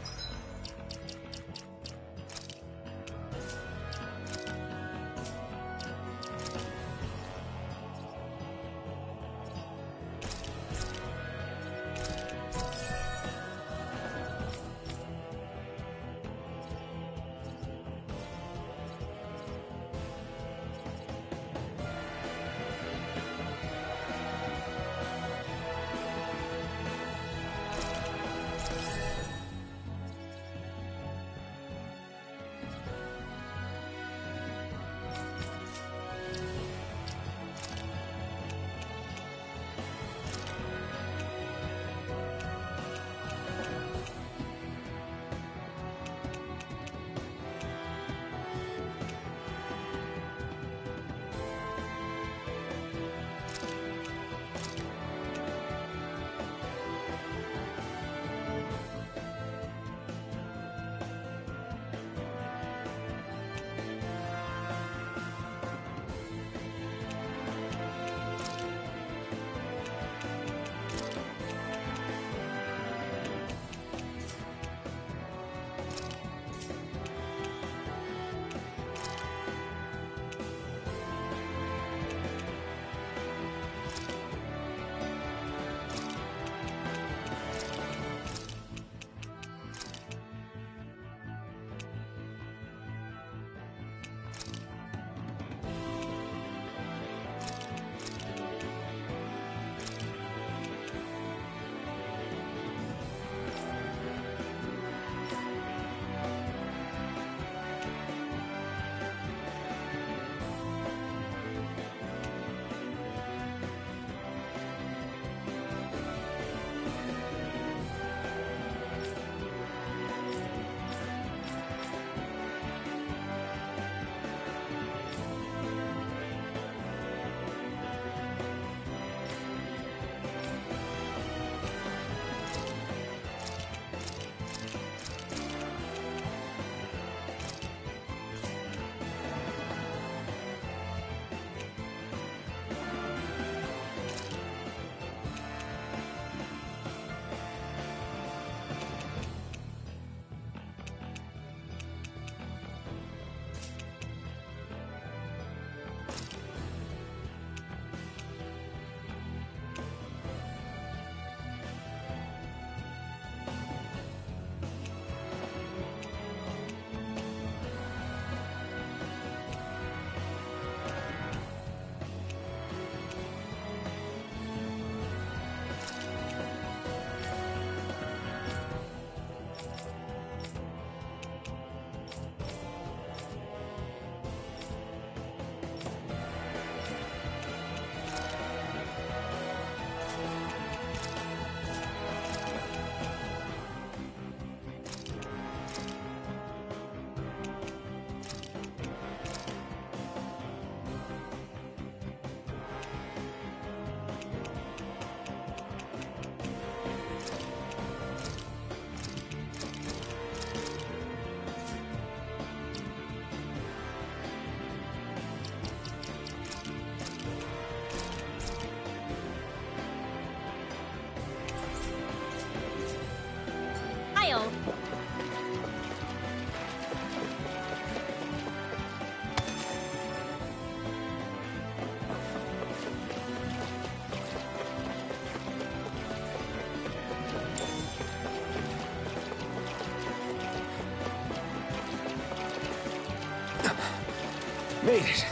Made it.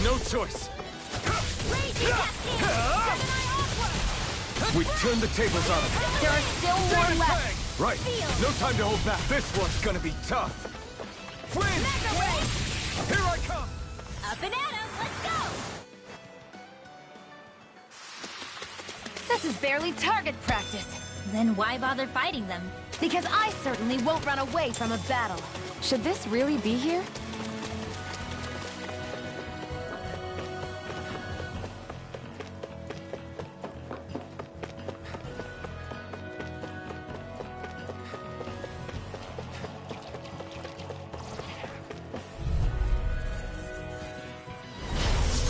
No choice. We turned the tables on them. There are still more left. Right. No time to hold back. This one's gonna be tough. Flynn! Here I come! Up and at 'em, let's go! This is barely target practice. Then why bother fighting them? Because I certainly won't run away from a battle. Should this really be here?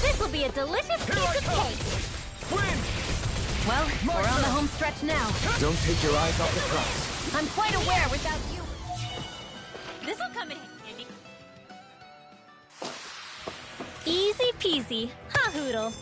This'll be a delicious piece of cake! Win! Well, we're on the home stretch now. Don't take your eyes off the prize. I'm quite aware without you. This'll come in handy. Easy peasy. Ha hoodle.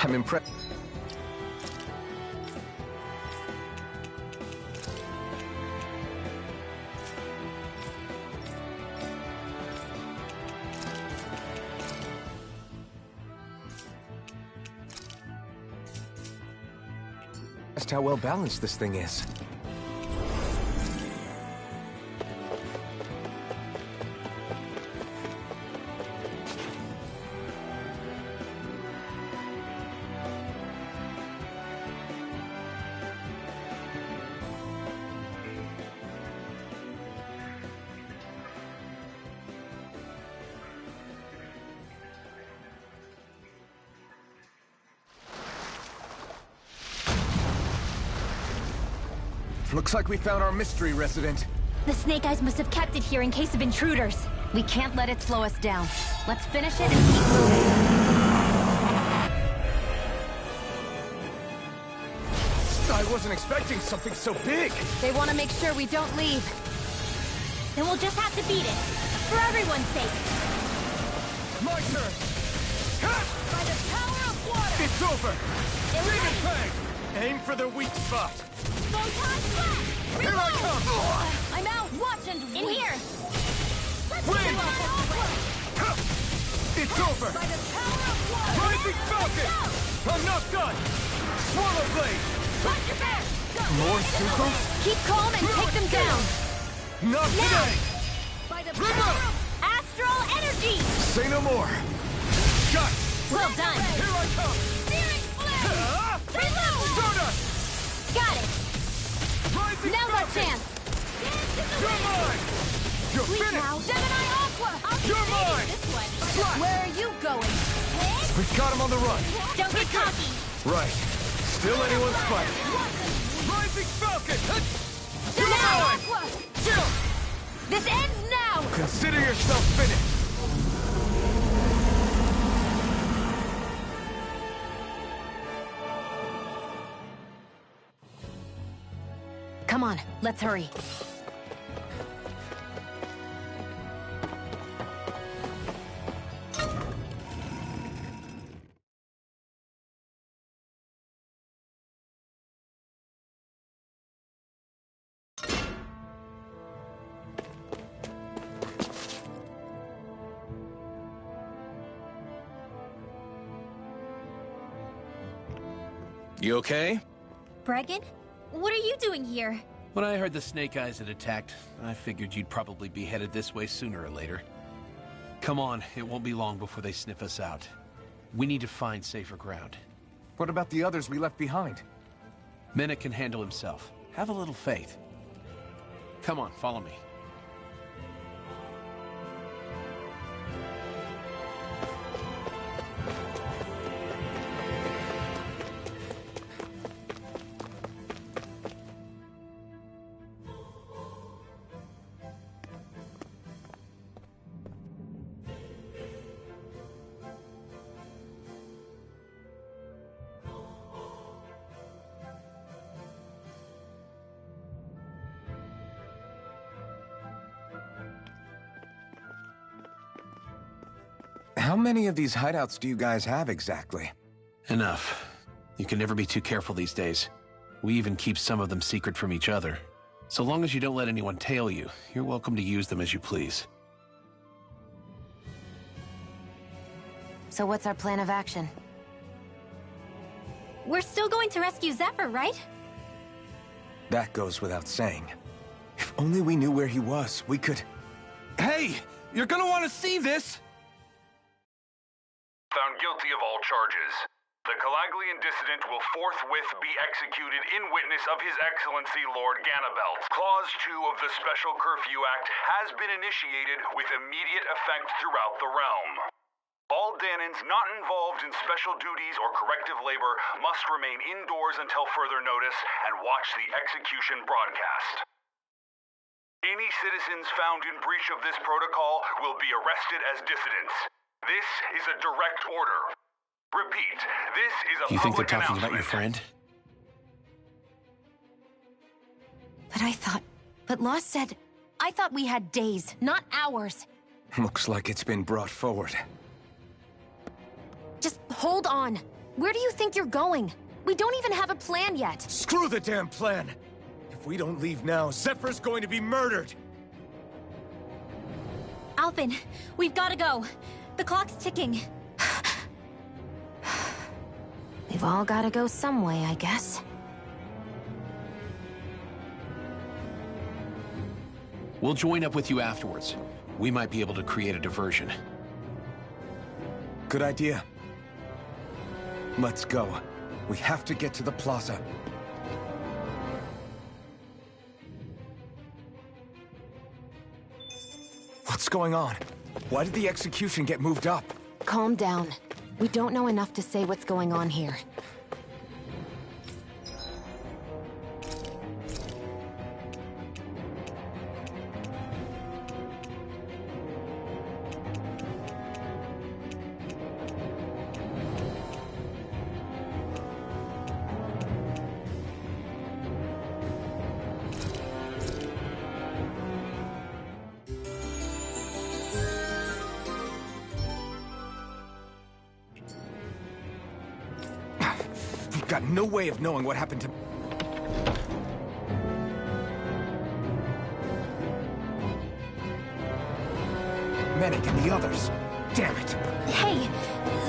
I'm impressed. Just how well balanced this thing is. Looks like we found our mystery resident. The Snake Eyes must have kept it here in case of intruders. We can't let it slow us down. Let's finish it and keep moving. I wasn't expecting something so big. They want to make sure we don't leave. Then we'll just have to beat it. For everyone's sake. My turn. By the power of water! It's over. Demon Fang! Aim for the weak spot. Photon blast! Here I come! I'm out! Watch and In here! Win! It's over! By the power of water! Rising Falcon! I'm not done! Swallow Blade! Punch your bear! Go! More Zuko? Keep calm and take them down. Not today! By the Rip power up! of Astral energy! Say no more! Shot! Well done. Here I come! Searing flame! Reload! Stardust! Got it. Rising Now's our Falcon! chance. You're mine! You're Please finished! now. Gemini Aqua! You're mine! This one! Slash! Where are you going? We've got him on the run! Don't get cocky. Right. Still anyone's fight. Rising Falcon! You're Now. mine! Chill! This ends now. Consider yourself finished! Come on, let's hurry. You okay? Bregan? what are you doing here? When I heard the Snake Eyes had attacked, I figured you'd probably be headed this way sooner or later. Come on, it won't be long before they sniff us out. We need to find safer ground. What about the others we left behind? Menek can handle himself. Have a little faith. Come on, follow me. How many of these hideouts do you guys have exactly? Enough. You can never be too careful these days. We even keep some of them secret from each other. So long as you don't let anyone tail you, you're welcome to use them as you please. So what's our plan of action? We're still going to rescue Zephyr, right? That goes without saying. If only we knew where he was, we could... Hey! You're gonna want to see this! Found guilty of all charges. The Calaglian dissident will forthwith be executed in witness of His Excellency Lord Ganabelt. Clause 2 of the Special Curfew Act has been initiated with immediate effect throughout the realm. All Danans not involved in special duties or corrective labor must remain indoors until further notice and watch the execution broadcast. Any citizens found in breach of this protocol will be arrested as dissidents. This is a direct order. Repeat, this is a You think they're public talking about announcement. your friend? But Lost said... I thought we had days, not hours. Looks like it's been brought forward. Just hold on. Where do you think you're going? We don't even have a plan yet. Screw the damn plan! If we don't leave now, Zephyr's going to be murdered! Alphen, we've got to go. The clock's ticking. We've all got to go some way, I guess. We'll join up with you afterwards. We might be able to create a diversion. Good idea. Let's go. We have to get to the plaza. What's going on? Why did the execution get moved up? Calm down. We don't know enough to say what's going on here. We've got no way of knowing what happened to... Menek and the others. Damn it. Hey,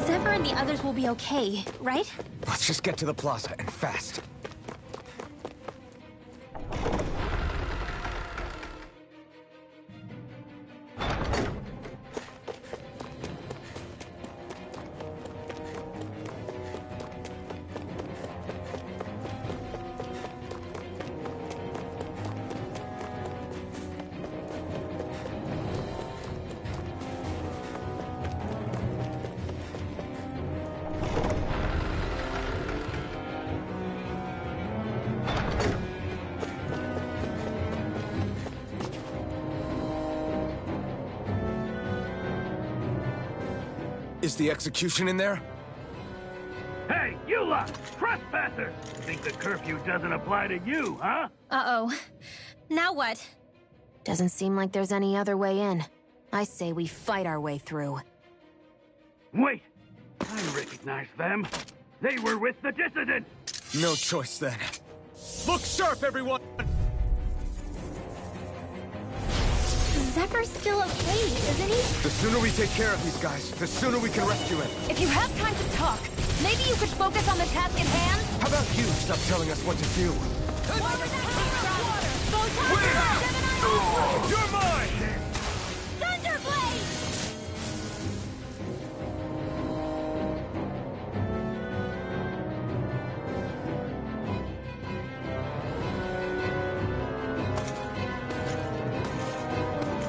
Zephyr and the others will be okay, right? Let's just get to the plaza, and fast. Is the execution in there? Hey, you lot! Trespassers! Think the curfew doesn't apply to you, huh? Uh-oh. Now what? Doesn't seem like there's any other way in. I say we fight our way through. Wait! I recognize them. They were with the dissident! No choice then. Look sharp, everyone! Zephyr's still okay, isn't he? The sooner we take care of these guys, the sooner we can rescue him. If you have time to talk, maybe you could focus on the task at hand? How about you stop telling us what to do? You're mine! Thunderblade!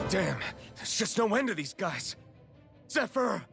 Damn, there's just no end to these guys. Zephyr!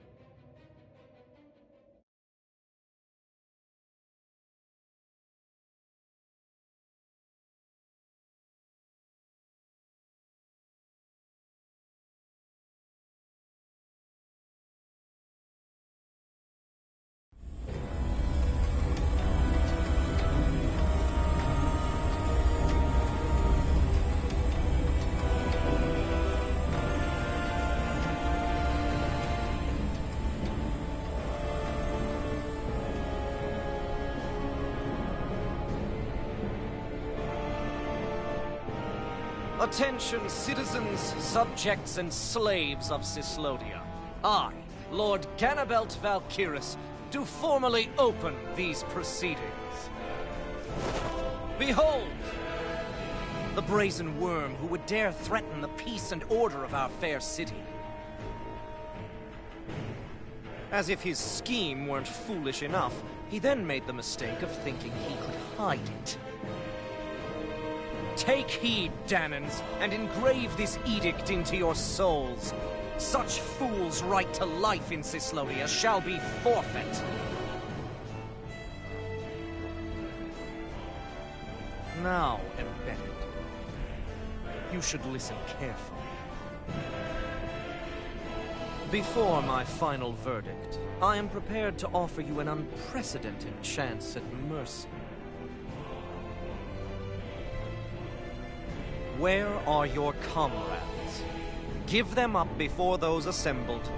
Attention, citizens, subjects, and slaves of Cyslodia. I, Lord Ganabelt Valkyris, do formally open these proceedings. Behold! The brazen worm who would dare threaten the peace and order of our fair city. As if his scheme weren't foolish enough, he then made the mistake of thinking he could hide it. Take heed, Danans, and engrave this edict into your souls. Such fools' right to life in Cyslodia shall be forfeit. Now, embedded, you should listen carefully. Before my final verdict, I am prepared to offer you an unprecedented chance at mercy. Where are your comrades? Give them up before those assembled,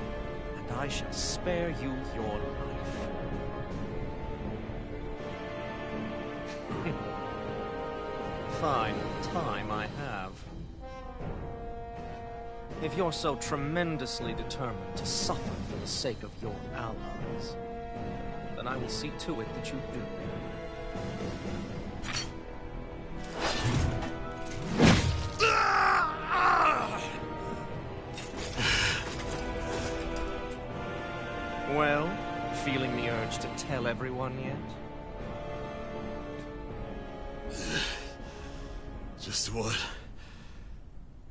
and I shall spare you your life. Fine time I have. If you're so tremendously determined to suffer for the sake of your allies, then I will see to it that you do. Well, feeling the urge to tell everyone yet? Just what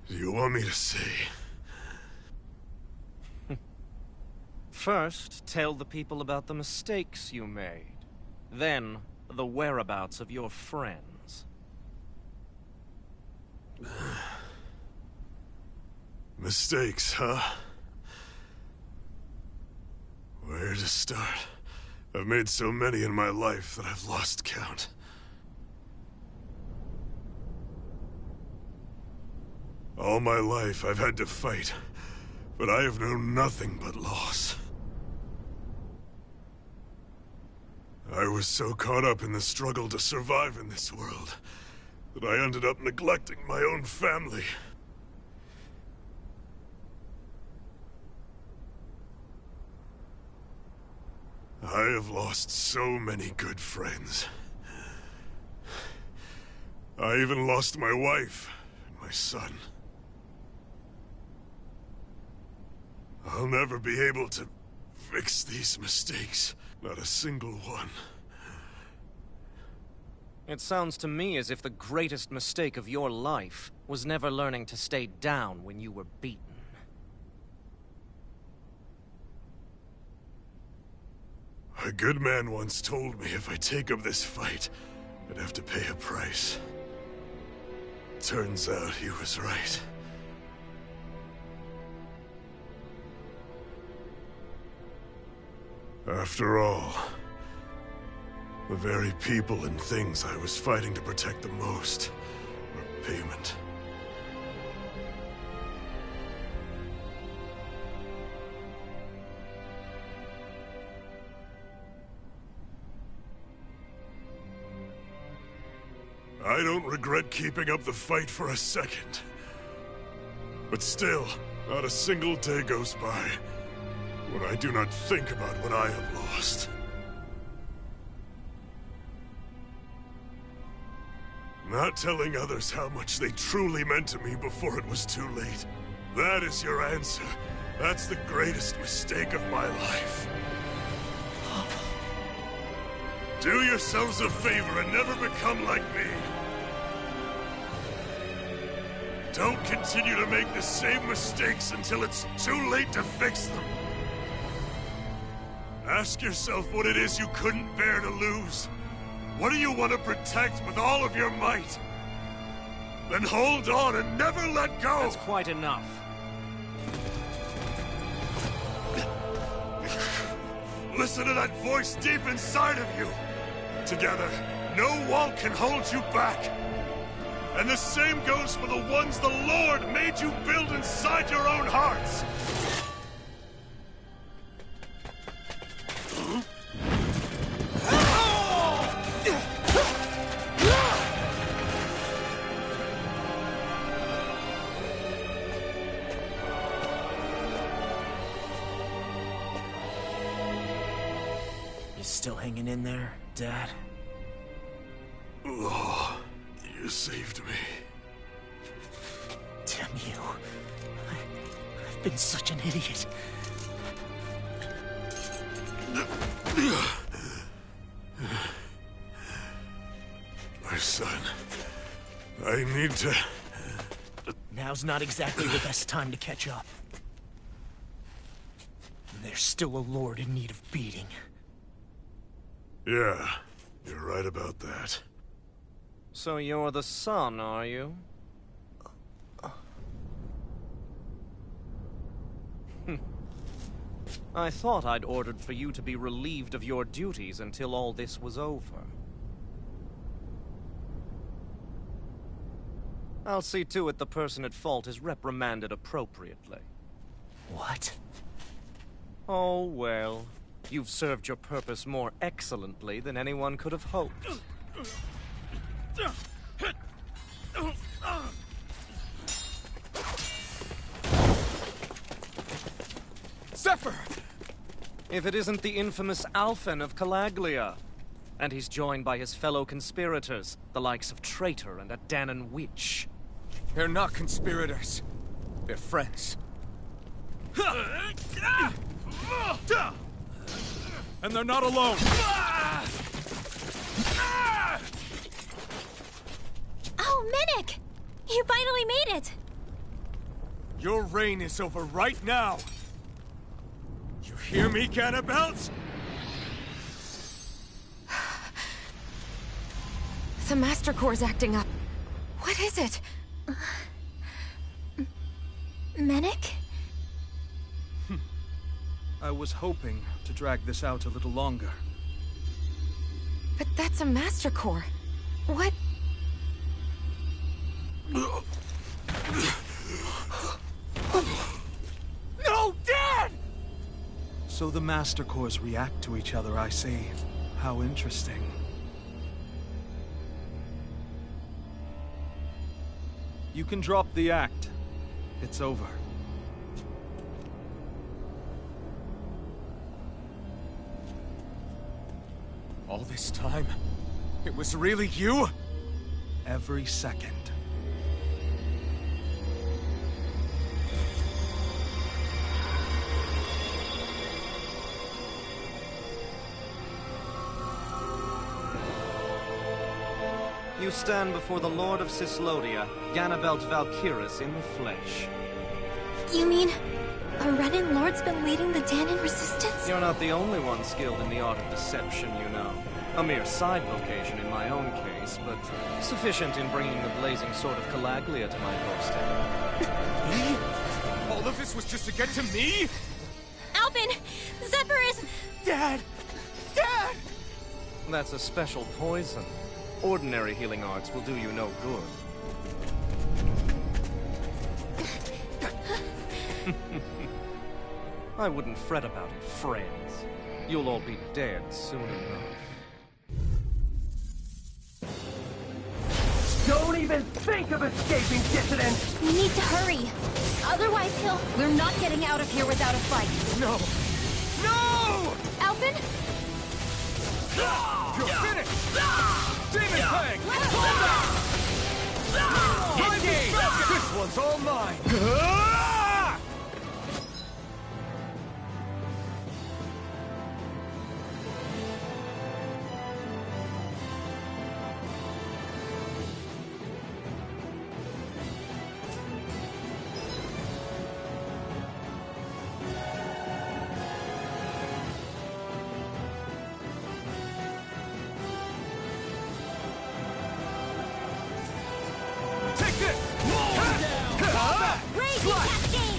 do you want me to say? First, tell the people about the mistakes you made. Then, the whereabouts of your friends. Mistakes, huh? Where to start? I've made so many in my life that I've lost count. All my life I've had to fight, but I have known nothing but loss. I was so caught up in the struggle to survive in this world that I ended up neglecting my own family. I have lost so many good friends. I even lost my wife and my son. I'll never be able to fix these mistakes. Not a single one. It sounds to me as if the greatest mistake of your life was never learning to stay down when you were beaten. A good man once told me if I take up this fight, I'd have to pay a price. Turns out he was right. After all, the very people and things I was fighting to protect the most were payment. I don't regret keeping up the fight for a second. But still, not a single day goes by when I do not think about what I have lost. Not telling others how much they truly meant to me before it was too late. That is your answer. That's the greatest mistake of my life. Do yourselves a favor and never become like me. Don't continue to make the same mistakes until it's too late to fix them. Ask yourself what it is you couldn't bear to lose. What do you want to protect with all of your might? Then hold on and never let go! That's quite enough. Listen to that voice deep inside of you! Together, no wall can hold you back! And the same goes for the ones the Lord made you build inside your own hearts! Still hanging in there, Dad? Oh, you saved me. Damn you. I've been such an idiot. My son, I need to... Now's not exactly the best time to catch up. There's still a lord in need of beating. Yeah, you're right about that. So you're the son, are you? I thought I'd ordered for you to be relieved of your duties until all this was over. I'll see to it the person at fault is reprimanded appropriately. What? Oh, well. You've served your purpose more excellently than anyone could have hoped. Zephyr! If it isn't the infamous Alphen of Calaglia. And he's joined by his fellow conspirators, the likes of Traitor and a Danan Witch. They're not conspirators. They're friends. And they're not alone! Oh, Minnick! You finally made it! Your reign is over right now! You hear me, Cannibals? The Master Core's acting up. What is it? Minnick? I was hoping to drag this out a little longer. But that's a Master Core. What? No, Dad! So the Master Cores react to each other, I see. How interesting. You can drop the act. It's over. All this time, it was really you? Every second. You stand before the Lord of Cyslodia, Ganabelt Valkyris in the flesh. You mean a Renin Lord's been leading the Danan resistance? You're not the only one skilled in the art of deception, you know. A mere side vocation in my own case, but sufficient in bringing the blazing sword of Calaglia to my doorstep. Me? All of this was just to get to me? Alphen! Zephyr is... Dad! Dad! That's a special poison. Ordinary healing arts will do you no good. I wouldn't fret about it, friends. You'll all be dead soon enough. Don't even think of escaping, dissident! We need to hurry. Otherwise he'll... We're not getting out of here without a fight. No! No! Alphen? You're finished! Demon Fang! Hold on! Canabel's all mine!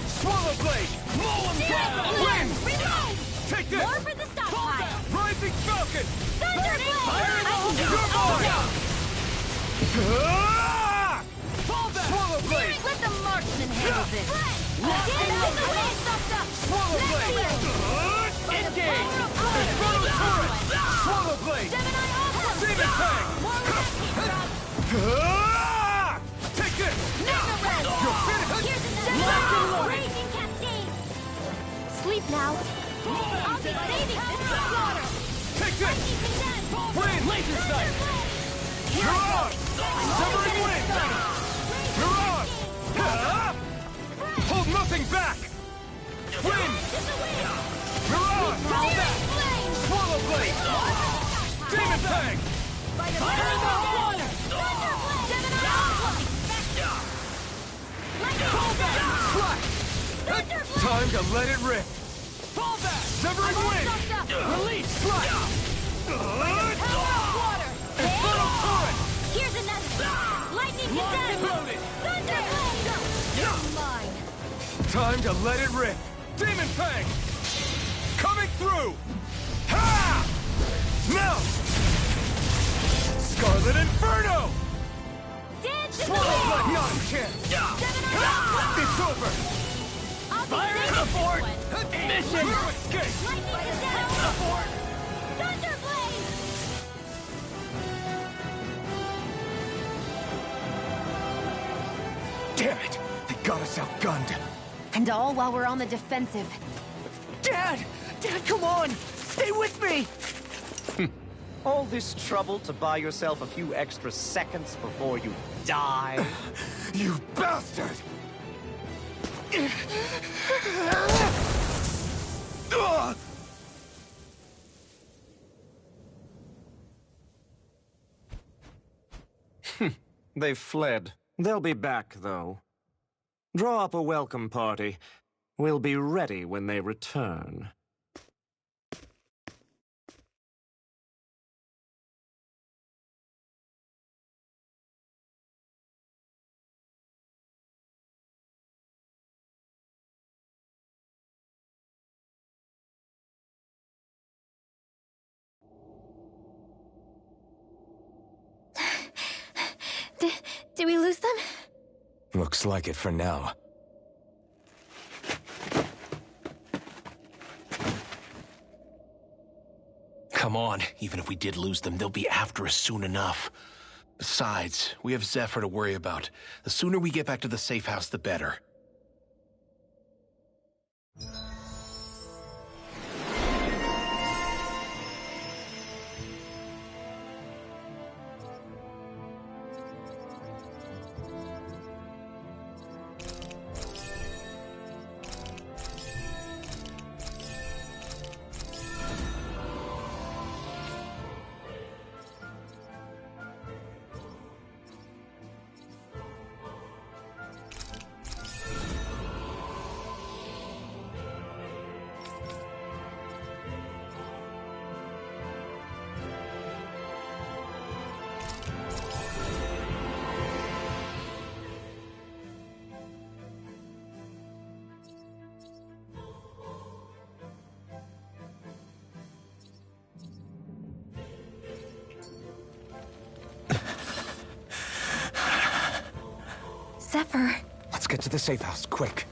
Swallow blade! Mow him down! Win! Take this! More for the stockpile! Rising Falcon! Thunderblade! Fire in the hole! You're mine! Fall back! Swallow blade! Let the marksman handle this! Swallow blade! Engage! Infernal turret! Swallow blade! Demon tag! Take this! You're finished! Raging cascade! Sleep now! I'll be saving this slaughter! Take this! Wind! Laser sight! You're on! Severing wind! You're on! Hold nothing back! Wind! You're on! Fall back! Swallow blade! Demon tag! Fire in the water! Fall back! Slash! Time to let it rip! Fall back! Severing wind! Release! Slash! Infernal turret! Here's another! Lightning descent! Thunderblade! You're mine! Time to let it rip! Demon Fang! Coming through! Ha! Now! Scarlet Inferno! Swallow blood! Not a chance! It's over! Fire in the fort! Mission! Escape! Thunderblade! Damn it! They got us outgunned. And all while we're on the defensive. Dad! Dad, come on! Stay with me! All this trouble to buy yourself a few extra seconds before you die? You bastard! They've fled. They'll be back, though. Draw up a welcome party. We'll be ready when they return. Did we lose them? Looks like it for now. Come on. Even if we did lose them, they'll be after us soon enough. Besides, we have Zephyr to worry about. The sooner we get back to the safe house, the better. Zephyr. Let's get to the safe house, quick.